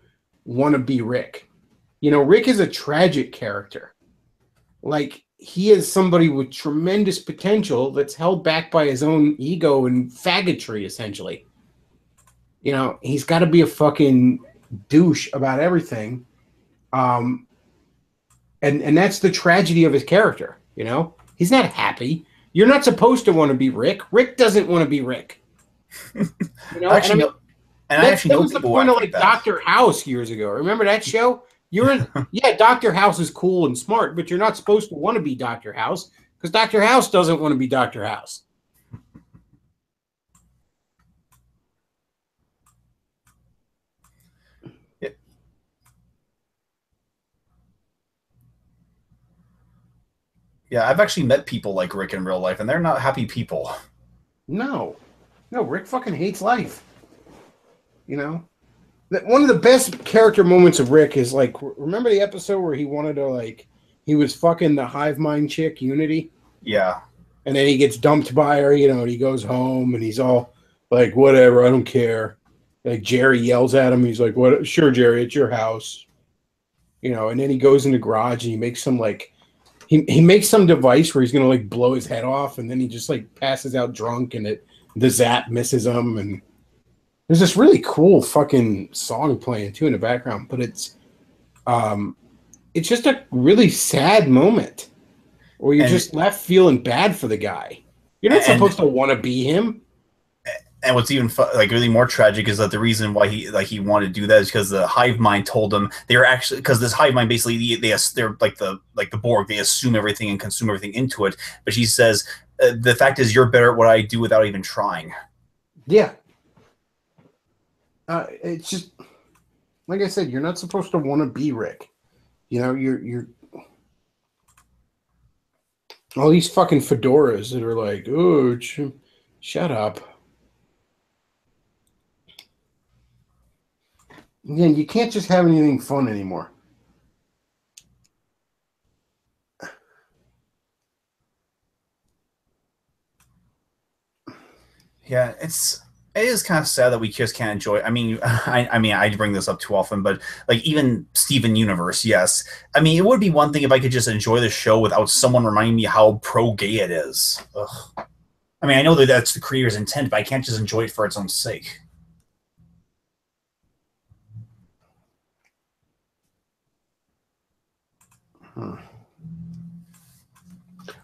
want to be Rick. You know, Rick is a tragic character. Like, he is somebody with tremendous potential that's held back by his own ego and faggotry, essentially. You know, he's got to be a fucking douche about everything. And that's the tragedy of his character, you know? He's not happy. You're not supposed to want to be Rick. Rick doesn't want to be Rick. You know? Actually, that was the point of like Dr. House years ago. Remember that show? Yeah, Dr. House is cool and smart, but you're not supposed to want to be Dr. House because Dr. House doesn't want to be Dr. House. Yeah, I've actually met people like Rick in real life, and they're not happy people. No, no, Rick fucking hates life. You know, one of the best character moments of Rick is like, remember the episode where he wanted to like, he was fucking the hive mind chick Unity, Yeah. and then he gets dumped by her. You know, and he goes home and he's all like, whatever, I don't care. Like Jerry yells at him. He's like, "What? Sure, Jerry, it's your house." You know, and then he goes in the garage and he makes some like he makes some device where he's gonna like blow his head off, and then he just like passes out drunk, and the zap misses him, and there's this really cool fucking song playing too in the background, but it's just a really sad moment where you're just left feeling bad for the guy. You're not supposed to want to be him. And what's even like really more tragic is that the reason why he wanted to do that is because the hive mind told him they were actually, because this hive mind basically they're like the Borg, they assume everything and consume everything into it. But she says the fact is you're better at what I do without even trying. Yeah. It's just like I said, you're not supposed to want to be Rick. You know, you're all these fucking fedoras that are like, oh, shut up. Again, you can't just have anything fun anymore. Yeah, it is kind of sad that we just can't enjoy. I mean, I bring this up too often, but like even Steven Universe, yes. I mean, it would be one thing if I could just enjoy the show without someone reminding me how pro-gay it is. Ugh. I mean, I know that that's the creator's intent, but I can't just enjoy it for its own sake.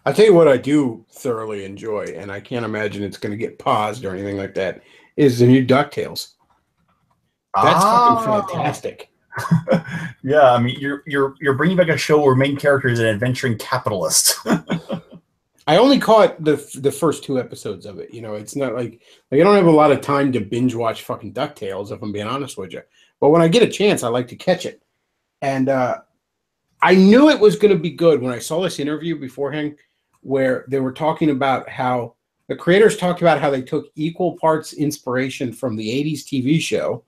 I'll tell you what I do thoroughly enjoy, and I can't imagine it's going to get paused or anything like that, is the new DuckTales. That's fucking fantastic. Yeah, I mean, you're bringing back a show where main character is an adventuring capitalist. I only caught the first 2 episodes of it. You know, it's not like I don't have a lot of time to binge watch fucking DuckTales, if I'm being honest with you. But when I get a chance, I like to catch it. And I knew it was going to be good when I saw this interview beforehand where they were talking about how the creators talked about how they took equal parts inspiration from the 80s TV show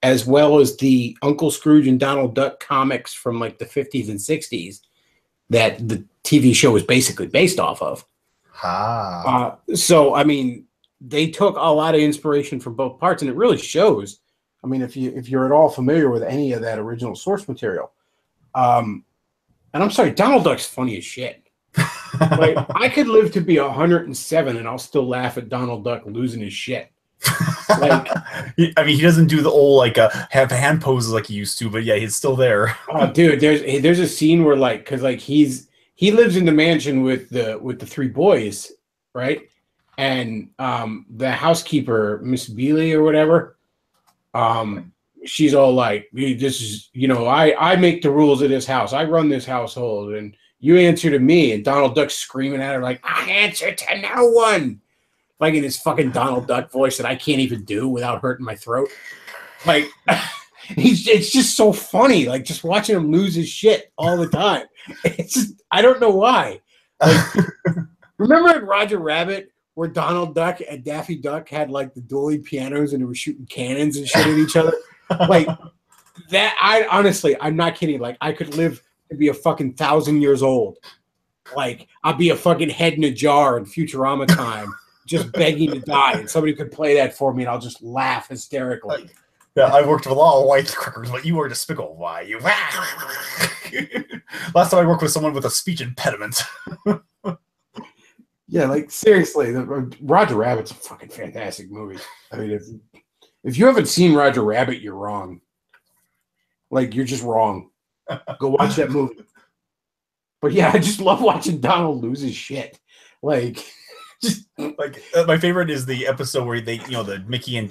as well as the Uncle Scrooge and Donald Duck comics from like the 50s and 60s that the TV show was basically based off of. So, I mean, they took a lot of inspiration from both parts, and it really shows. I mean, if you're at all familiar with any of that original source material. And I'm sorry, Donald Duck's funny as shit. Like, I could live to be 107 and I'll still laugh at Donald Duck losing his shit. Like, I mean, he doesn't do the old like have hand poses like he used to, but yeah, he's still there. Oh, dude, there's a scene where like, because like he lives in the mansion with the 3 boys, right? And the housekeeper, Miss Bealey or whatever, she's all like, this is, you know, I make the rules of this house. I run this household, and you answer to me. And Donald Duck's screaming at her like, I answer to no one. Like in his fucking Donald Duck voice that I can't even do without hurting my throat. Like, it's just so funny. Like, just watching him lose his shit all the time. It's just, I don't know why. Like, remember in Roger Rabbit where Donald Duck and Daffy Duck had like the dueling pianos and they were shooting cannons and shit at each other? Like that, I'm not kidding. Like, I could live to be a fucking 1,000 years old. Like, I'll be a fucking head in a jar in Futurama time, just begging to die, and somebody could play that for me, and I'll just laugh hysterically. Yeah, I worked with a lot of white crickers, but you are despicable. Why you? Last time I worked with someone with a speech impediment. Yeah, like seriously, Roger Rabbit's a fucking fantastic movie. I mean, if you haven't seen Roger Rabbit, you're wrong. Like, you're just wrong. Go watch that movie. But yeah, I just love watching Donald lose his shit. Like, just like my favorite is the episode where they, you know, the Mickey and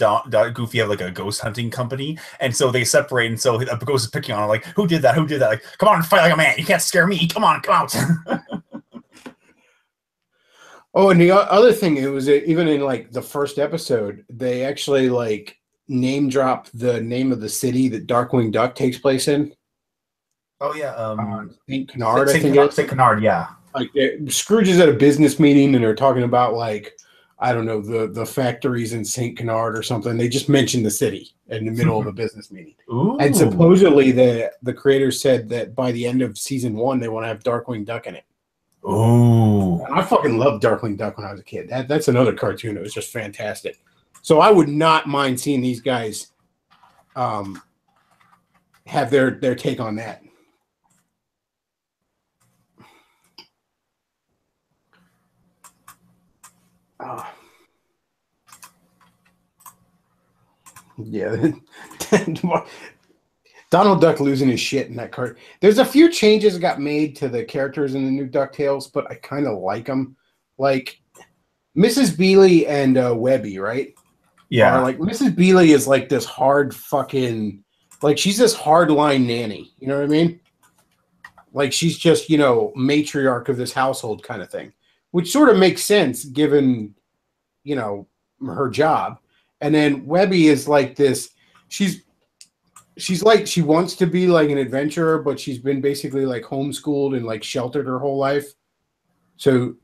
Goofy have like a ghost hunting company, and so they separate, and so the ghost is picking on him, like, who did that? Who did that? Like, come on, fight like a man. You can't scare me. Come on, come out. Oh, and the other thing, it was even in like the first episode, they actually like name dropped the name of the city that Darkwing Duck takes place in. Oh yeah, St. Canard, St. Canard, yeah. Like Scrooge is at a business meeting and they're talking about like, I don't know, the factories in St. Canard or something. They just mentioned the city in the middle of a business meeting. Ooh. And supposedly the creators said that by the end of season 1, they want to have Darkwing Duck in it. Ooh. And I fucking loved Darkwing Duck when I was a kid. That's another cartoon that was just fantastic. So I would not mind seeing these guys have their take on that. Yeah. Donald Duck losing his shit in that cart. There's a few changes that got made to the characters in the new DuckTales, but I kind of like them. Like Mrs. Bealey and Webby, right? Yeah. Like Mrs. Bealey is like this hard fucking, like she's this hardline nanny. You know what I mean? Like she's just, matriarch of this household kind of thing, which sort of makes sense given, her job. And then Webby is like this. She's like, she wants to be like an adventurer, but she's been basically like homeschooled and like sheltered her whole life. So,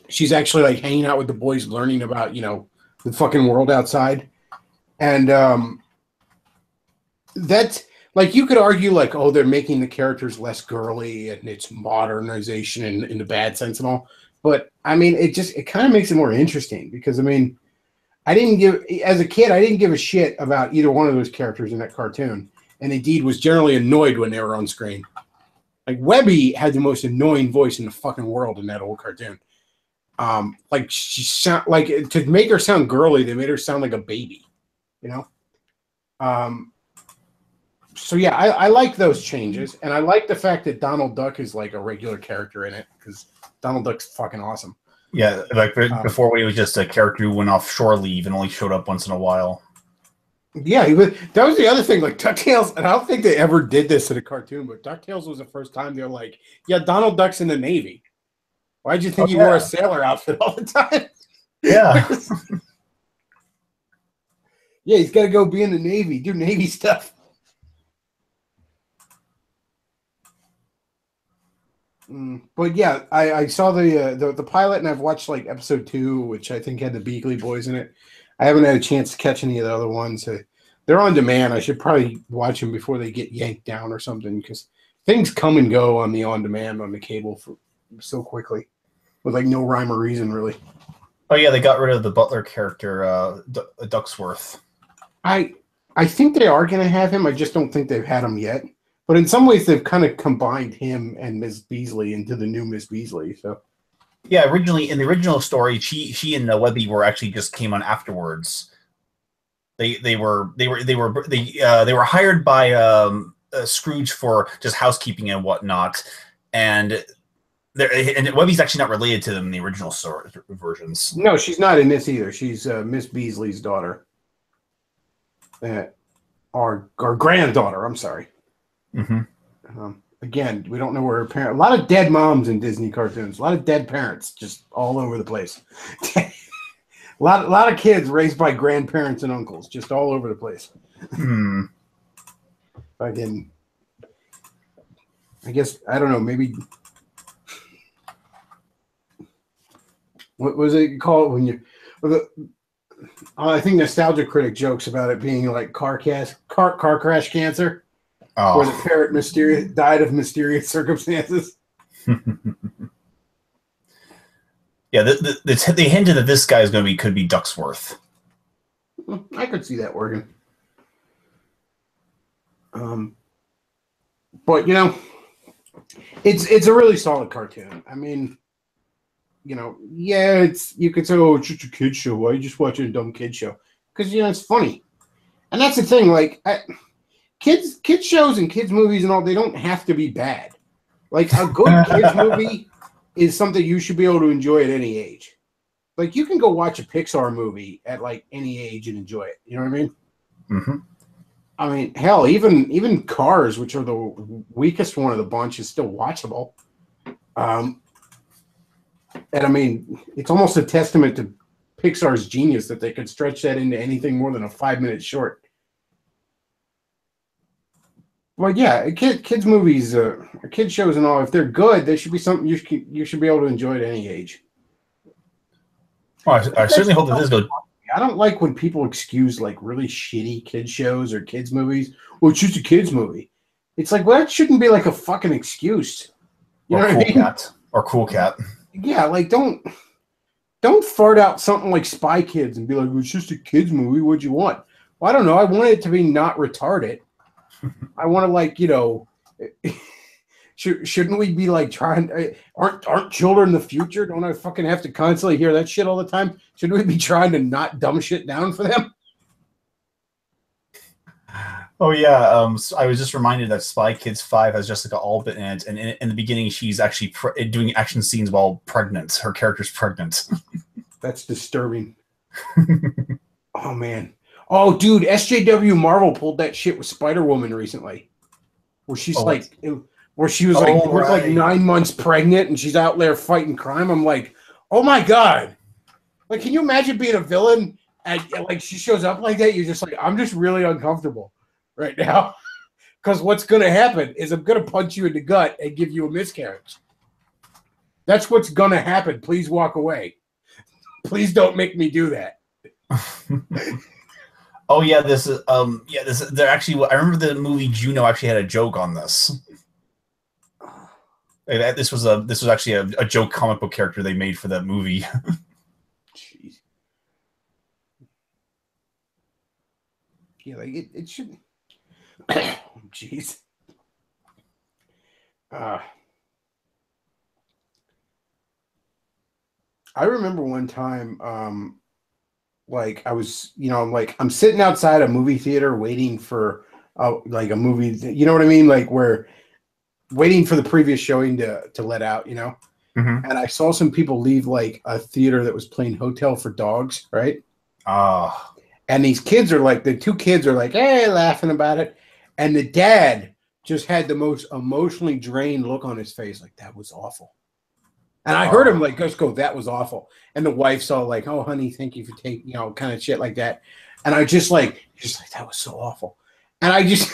she's actually like hanging out with the boys, learning about, the fucking world outside. And that's like, you could argue like, oh, they're making the characters less girly and it's modernization in the bad sense and all. But I mean, it kind of makes it more interesting because I mean, as a kid, I didn't give a shit about either one of those characters in that cartoon. And indeed was generally annoyed when they were on screen. Like Webby had the most annoying voice in the fucking world in that old cartoon. Like to make her sound girly, they made her sound like a baby, So yeah, I like those changes, and I like the fact that Donald Duck is like a regular character in it because Donald Duck's fucking awesome. Yeah, like before when he was just a character who went off shore leave and only showed up once in a while. Yeah, that was the other thing. Like DuckTales, and I don't think they ever did this in a cartoon, but DuckTales was the first time they're like, yeah, Donald Duck's in the Navy. Why'd you think he wore a sailor outfit all the time? Yeah. Yeah, he's got to go be in the Navy, do Navy stuff. But yeah, I saw the pilot, and I've watched like episode 2, which I think had the Beakley Boys in it. I haven't had a chance to catch any of the other ones. They're on demand. I should probably watch them before they get yanked down or something because things come and go on the on demand on the cable so quickly with like no rhyme or reason really. Oh yeah, they got rid of the Butler character, Ducksworth. I think they are going to have him. I just don't think they've had him yet. But in some ways, they've kind of combined him and Miss Beasley into the new Miss Beasley. So, yeah, originally in the original story, she and Webby were actually just came on afterwards. They were hired by Scrooge for just housekeeping and whatnot, and Webby's actually not related to them in the original story versions. No, she's not in this either. She's Miss Beasley's daughter, our granddaughter. I'm sorry. Mm-hmm. Again, we don't know where her parents. A lot of dead moms in Disney cartoons. A lot of dead parents, just all over the place. a lot of kids raised by grandparents and uncles, just all over the place. I guess I don't know. Maybe what was it called when you? I think Nostalgia Critic jokes about it being like car crash cancer. Oh. Where the parrot died of mysterious circumstances. Yeah, they hinted that this guy could be Ducksworth. I could see that working. But it's a really solid cartoon. I mean, yeah, you could say, oh, it's just a kid show. Why are you just watching a dumb kid show? Because it's funny, and that's the thing. Like, kids shows and kids movies and all, they don't have to be bad. Like a good kids movie is something you should be able to enjoy at any age. Like you can go watch a Pixar movie at like any age and enjoy it. You know what I mean? Mm-hmm. I mean, hell, even Cars, which are the weakest one of the bunch, is still watchable. And I mean, it's almost a testament to Pixar's genius that they could stretch that into anything more than a 5-minute short. Well, yeah, kids movies, kids shows and all, if they're good, they should be something you should be able to enjoy at any age. Well, I certainly hope that this goes. I don't like when people excuse like really shitty kids shows or kids movies. Well, it's just a kids movie. It's like, well, that shouldn't be like a fucking excuse. You know what I mean? Cat or Cool Cat. Yeah, like don't fart out something like Spy Kids and be like, well, it's just a kids movie. What'd you want? Well, I don't know. I want it to be not retarded. I want to like, you know, shouldn't we be like trying? Aren't children the future? Don't I fucking have to constantly hear that shit all the time? Shouldn't we be trying to not dumb shit down for them? Oh yeah, so I was just reminded that Spy Kids 5 has Jessica Alba in it, and in the beginning she's actually doing action scenes while pregnant. Her character's pregnant. That's disturbing. Oh man. Oh dude, SJW Marvel pulled that shit with Spider-Woman recently, where she's where she was like 9 months pregnant and she's out there fighting crime. I'm like, oh my god. Like, can you imagine being a villain and like she shows up like that? You're just like, I'm just really uncomfortable right now. Because what's going to happen is I'm going to punch you in the gut and give you a miscarriage. That's what's going to happen. Please walk away. Please don't make me do that. Oh yeah, this is they're actually. I remember the movie Juno actually had a joke on this. This was actually a joke comic book character they made for that movie. Jeez. Yeah, like it should. Jeez. I remember one time, like I was, you know, I'm sitting outside a movie theater waiting for like a movie, you know what I mean? Like we're waiting for the previous showing to let out, you know? Mm-hmm. And I saw some people leave like a theater that was playing Hotel for Dogs, right? Oh. And these kids are like, the two kids are like, hey, laughing about it. And the dad just had the most emotionally drained look on his face. Like, that was awful. And I heard him like just go, that was awful. And the wife's all like, oh, honey, thank you for taking, you know, kind of shit like that. And I just like, that was so awful. And I just,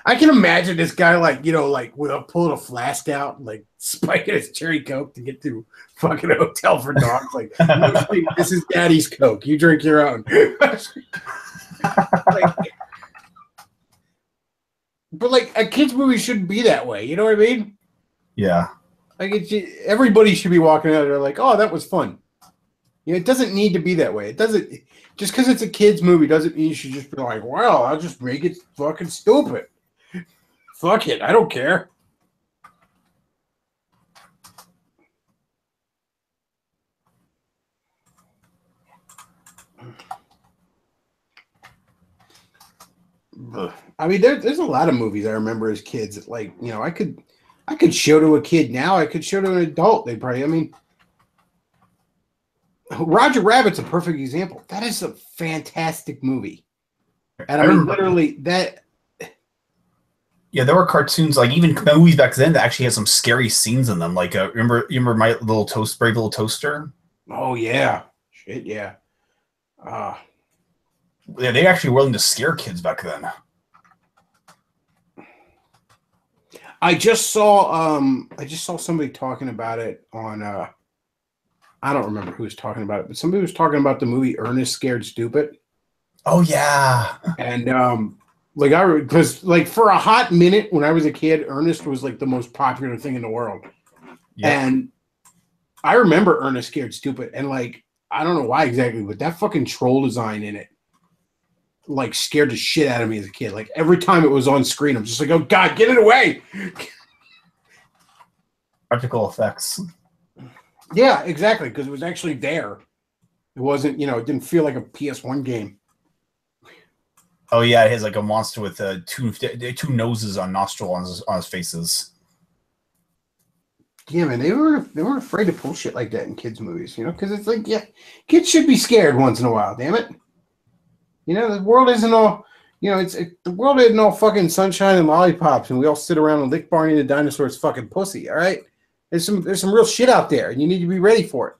I can imagine this guy like, you know, like pulling a flask out, like spiking his cherry Coke to get to fucking Hotel for Dogs. Like, this is Daddy's Coke. You drink your own. Like, but like a kid's movie shouldn't be that way. You know what I mean? Yeah. Like everybody should be walking out there like, oh, that was fun. You know, it doesn't need to be that way. It doesn't just because it's a kid's movie doesn't mean you should just be like, well, I'll just make it fucking stupid. Fuck it, I don't care. I mean, there's a lot of movies I remember as kids that, like, you know, I could show to a kid now. I could show to an adult. They probably, I mean, Roger Rabbit's a perfect example. That is a fantastic movie. And I mean, literally that. Yeah, there were cartoons, like even movies back then that actually had some scary scenes in them. Like, remember My Little Brave Little Toaster? Oh yeah, shit, yeah. Yeah, they actually were willing to scare kids back then. I just saw somebody talking about it on I don't remember who was talking about it, but somebody was talking about the movie Ernest Scared Stupid. Oh yeah. And because like for a hot minute when I was a kid, Ernest was like the most popular thing in the world. Yeah. And I remember Ernest Scared Stupid, and like I don't know why exactly, but that fucking troll design in it like scared the shit out of me as a kid. Like every time it was on screen, I'm just like, oh god, get it away. Practical effects. Yeah, exactly, because it was actually there. It wasn't, you know, it didn't feel like a PS1 game. Oh yeah, it has like a monster with two noses on nostril on his faces. Yeah, man, they weren't afraid to pull shit like that in kids' movies, you know, because it's like, yeah, kids should be scared once in a while, damn it. You know, the world isn't all, you know, the world isn't all fucking sunshine and lollipops, and we all sit around and lick Barney the dinosaur's fucking pussy. All right, there's some real shit out there, and you need to be ready for it.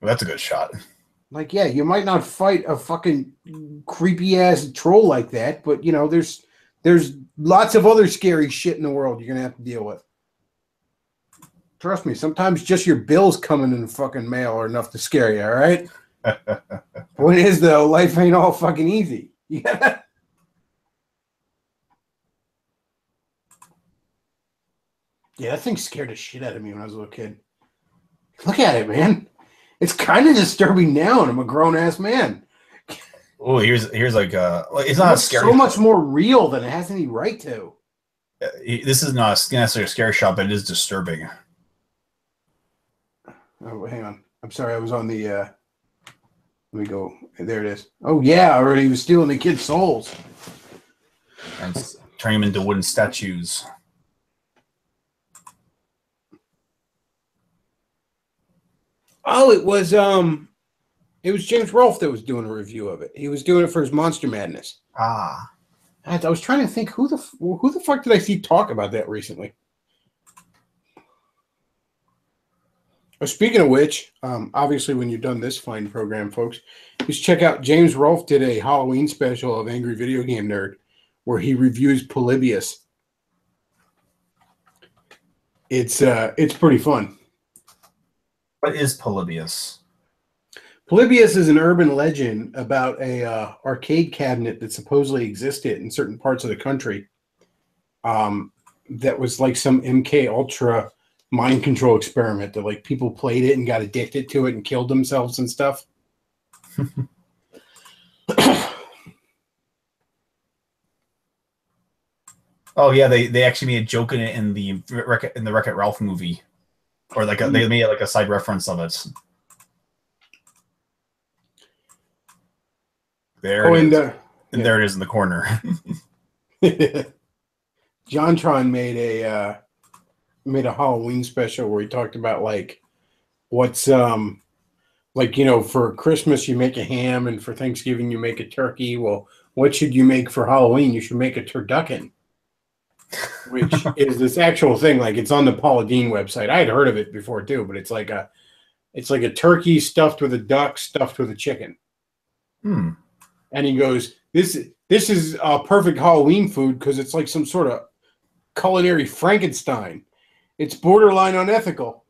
Well, that's a good shot. Like, yeah, you might not fight a fucking creepy ass troll like that, but you know, there's lots of other scary shit in the world you're gonna have to deal with. Trust me, sometimes just your bills coming in the fucking mail are enough to scare you, all right? Point is, though, life ain't all fucking easy. Yeah. Yeah, that thing scared the shit out of me when I was a little kid. Look at it, man. It's kind of disturbing now, and I'm a grown-ass man. Oh, here's like it's not a scary. So much more real than it has any right to. This is not necessarily a scary shot, but it is disturbing. Oh, hang on. I'm sorry, I was on the. Let me go. There it is. Oh yeah, already he was stealing the kids' souls And turning them into wooden statues. Oh, it was James Rolfe that was doing a review of it. He was doing it for his Monster Madness. Ah. I was trying to think who the fuck did I see talk about that recently? Speaking of which, obviously when you're done this fine program, folks, just check out James Rolfe did a Halloween special of Angry Video Game Nerd where he reviews Polybius. It's pretty fun. What is Polybius? Polybius is an urban legend about a arcade cabinet that supposedly existed in certain parts of the country. That was like some MK Ultra mind control experiment that like people played it and got addicted to it and killed themselves and stuff. Oh yeah, they actually made a joke in it in the Wreck-It Ralph movie, or like they made like a side reference of it. There it is. And there it is in the corner. JonTron made a Halloween special where he talked about like what's like, you know, for Christmas you make a ham and for Thanksgiving you make a turkey. Well, what should you make for Halloween? You should make a turducken, which is this actual thing. Like it's on the Paula Deen website. I had heard of it before too, but it's like a turkey stuffed with a duck stuffed with a chicken. And he goes, this is a perfect Halloween food because it's like some sort of culinary Frankenstein. It's borderline unethical.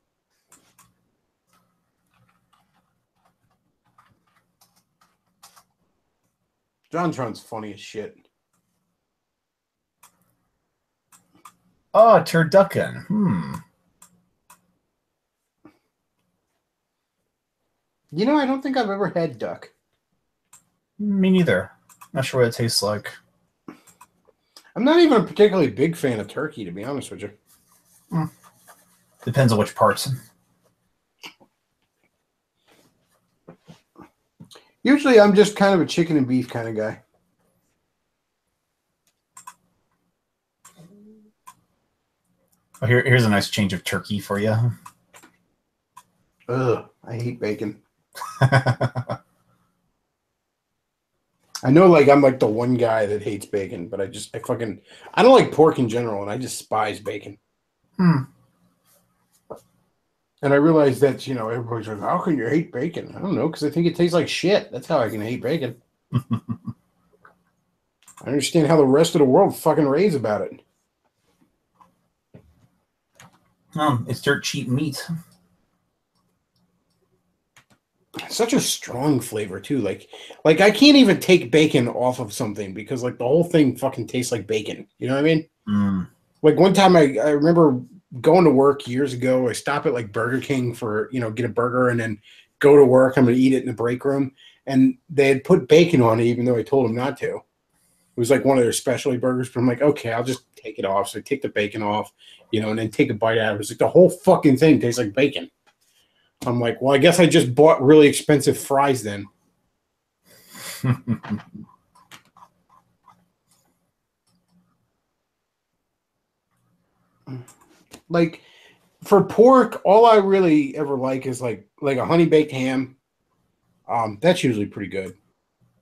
JonTron's funny as shit. Oh, turducken. You know, I don't think I've ever had duck. Me neither. Not sure what it tastes like. I'm not even a particularly big fan of turkey, to be honest with you. Depends on which parts. Usually I'm just kind of a chicken and beef kind of guy. Oh, here's a nice change of turkey for you. Ugh, I hate bacon. I know, like, I'm like the one guy that hates bacon, but I don't like pork in general, and I despise bacon. And I realize that, you know, everybody's like, how can you hate bacon? I don't know, because I think it tastes like shit. That's how I can hate bacon. I understand how the rest of the world fucking raves about it. It's dirt cheap meat. Such a strong flavor too. Like I can't even take bacon off of something because like the whole thing fucking tastes like bacon. You know what I mean? Like one time I remember going to work years ago. I stop at like Burger King for, you know, get a burger and then go to work. I'm going to eat it in the break room. And they had put bacon on it, even though I told them not to. It was like one of their specialty burgers, but I'm like, okay, I'll just take it off. So I take the bacon off, you know, and then take a bite out of it. It was like the whole fucking thing tastes like bacon. I'm like, well, I guess I just bought really expensive fries then. Like for pork, all I really ever like is like a honey baked ham. That's usually pretty good.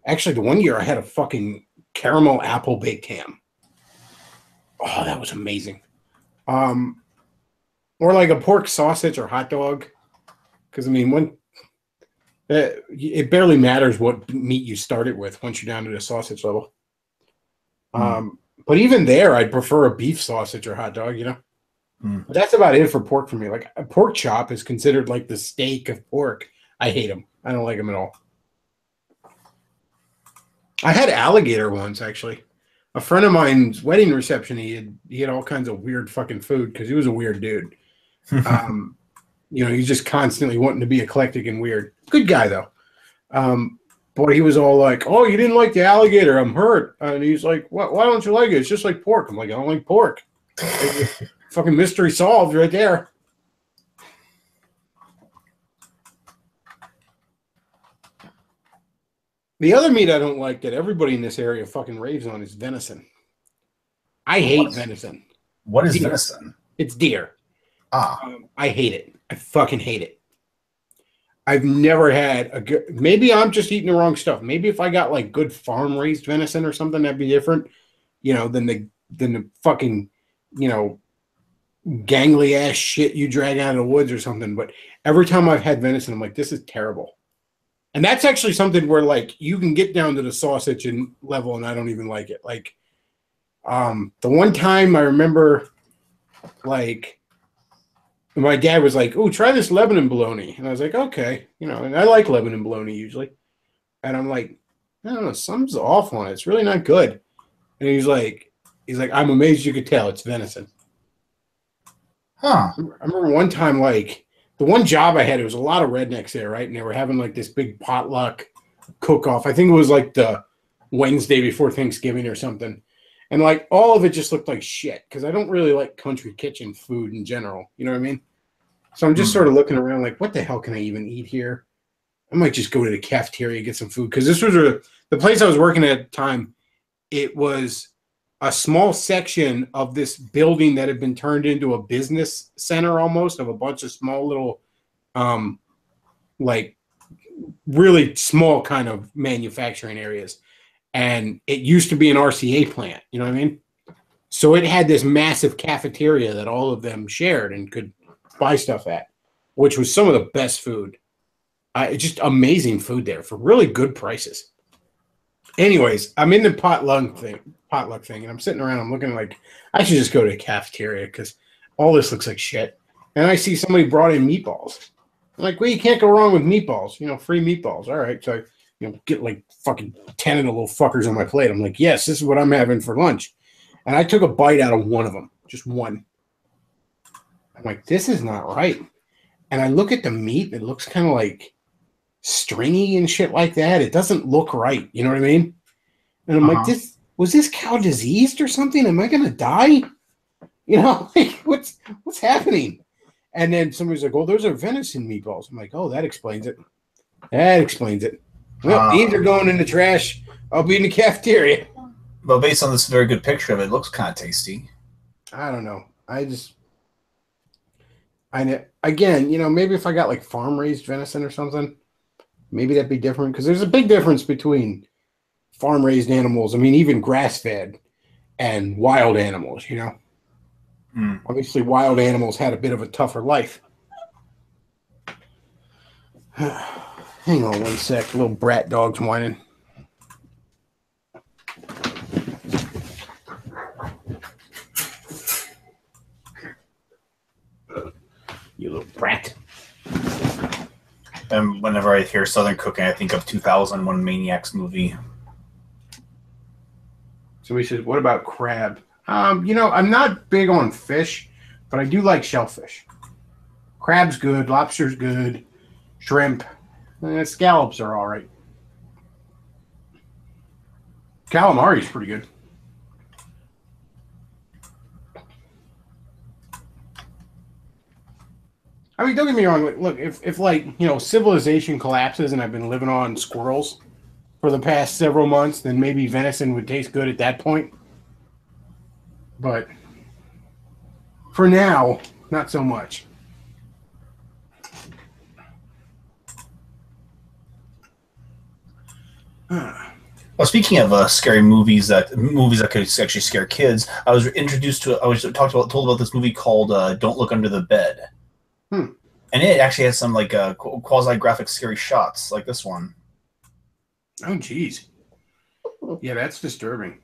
Actually, the one year I had a fucking caramel apple baked ham. Oh, that was amazing. Or like a pork sausage or hot dog. Because, I mean, it barely matters what meat you start it with once you're down to the sausage level. But even there, I'd prefer a beef sausage or hot dog, you know? Mm. But that's about it for pork for me. Like a pork chop is considered like the steak of pork. I hate them. I don't like them at all. I had alligator once actually. A friend of mine's wedding reception, he had all kinds of weird fucking food because he was a weird dude. Um, he's just constantly wanting to be eclectic and weird. Good guy though. Boy, he was all like, "Oh, you didn't like the alligator? I'm hurt." And he's like, "What? Why don't you like it? It's just like pork." I'm like, "I don't like pork." Fucking mystery solved right there. The other meat I don't like that everybody in this area fucking raves on is venison. I hate venison. What is deer. venison? It's deer. Ah. I hate it. I fucking hate it. I've never had a good. Maybe I'm just eating the wrong stuff. Maybe if I got like good farm raised venison or something, that'd be different. Than the fucking, gangly ass shit you drag out of the woods or something. But every time I've had venison, I'm like, this is terrible. And that's actually something where like you can get down to the sausage and level, and I don't even like it. Like, the one time I remember, like, my dad was like, "Oh, try this Lebanon bologna," and I was like, "Okay," and I like Lebanon bologna usually. And I'm like, I don't know, something's off on it. It's really not good. And he's like, "I'm amazed you could tell it's venison." Huh. I remember one time, like, the one job I had, it was a lot of rednecks there, right? And they were having like this big potluck cook-off. I think it was like the Wednesday before Thanksgiving or something. And like all of it just looked like shit because I don't really like country kitchen food in general. You know what I mean? So I'm just sort of looking around like, what the hell can I even eat here? I might just go to the cafeteria and get some food because this was the place I was working at the time. It was a small section of this building that had been turned into a business center almost of a bunch of small little, like really small kind of manufacturing areas. And it used to be an RCA plant. You know what I mean? So it had this massive cafeteria that all of them shared and could buy stuff at, which was some of the best food. Just amazing food there for really good prices. Anyways, I'm in the potluck thing, and I'm sitting around. I'm looking like I should just go to a cafeteria because all this looks like shit. And I see somebody brought in meatballs. I'm like, well, you can't go wrong with meatballs. Free meatballs. All right, so get like fucking 10 of the little fuckers on my plate. I'm like, yes, this is what I'm having for lunch. And I took a bite out of one of them, just one. I'm like, this is not right. And I look at the meat. It looks kind of like stringy and shit like that. It doesn't look right. You know what I mean? And I'm like, was this cow diseased or something? Am I going to die? Like what's happening? And then somebody's like, oh, those are venison meatballs. I'm like, oh, that explains it. That explains it. Well, these are going in the trash. I'll be in the cafeteria. Well, based on this very good picture of it, it looks kind of tasty. I don't know. Again, maybe if I got like farm raised venison or something, maybe that'd be different because there's a big difference between farm raised animals. I mean, even grass fed and wild animals, Obviously, wild animals had a bit of a tougher life. Hang on one sec. Little brat dog's whining. You little brat. And whenever I hear Southern cooking, I think of 2001 Maniacs movie. Somebody says, what about crab? I'm not big on fish, but I do like shellfish. Crab's good. Lobster's good. Shrimp. Scallops are all right. Calamari's pretty good. I mean, don't get me wrong. Look, if like, civilization collapses and I've been living on squirrels for the past several months, then maybe venison would taste good at that point. But for now, not so much. Well, speaking of scary movies that could actually scare kids, I was told about this movie called "Don't Look Under the Bed," and it actually has some like quasi-graphic scary shots like this one. Oh, geez. Yeah, that's disturbing.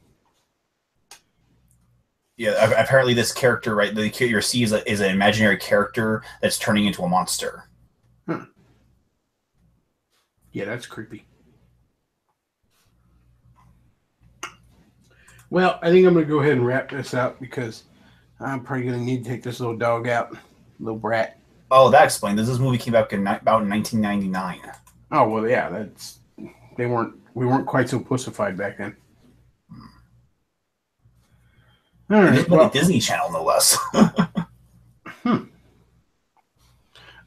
Yeah, apparently this character, right, the you see is an imaginary character that's turning into a monster. Huh. Yeah, that's creepy. Well, I think I'm going to go ahead and wrap this up because I'm probably going to need to take this little dog out, little brat. Oh, that explains. This movie came out about 1999. Oh well, yeah, we weren't quite so pussified back then. All And right, this was the Disney Channel, no less. All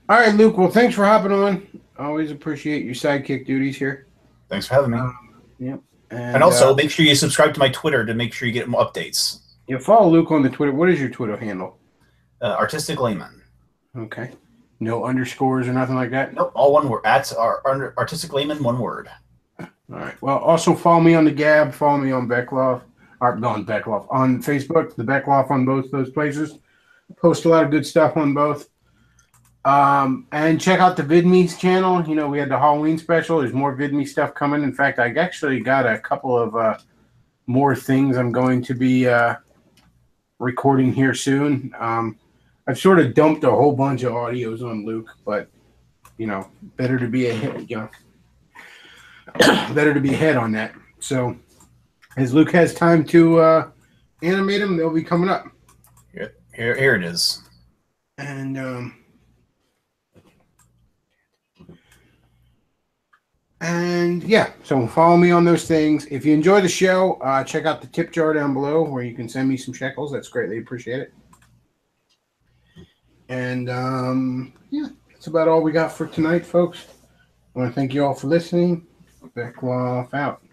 right, Luke. Well, thanks for hopping on. Always appreciate your sidekick duties here. Thanks for having me. Yep. And also, make sure you subscribe to my Twitter to make sure you get more updates. You follow Luke on the Twitter. What is your Twitter handle? Artistic Layman. Okay. No underscores or nothing like that? Nope, all one word. At Artistic Layman, one word. All right. Well, also follow me on the Gab. Follow me on Bechtloff. Or on Bechtloff. On Facebook, the Bechtloff on both those places. Post a lot of good stuff on both. And check out the VidMe's channel. You know, we had the Halloween special. There's more VidMe stuff coming. In fact, I actually got a couple of more things I'm going to be recording here soon. I've sort of dumped a whole bunch of audios on Luke, but you know, better to be ahead. You know, better to be ahead on that. So, as Luke has time to animate them, they'll be coming up. Here it is. And yeah, so follow me on those things. If you enjoy the show, check out the tip jar down below where you can send me some shekels. That's greatly appreciate it. And yeah, that's about all we got for tonight, folks. I want to thank you all for listening. Bechtloff out.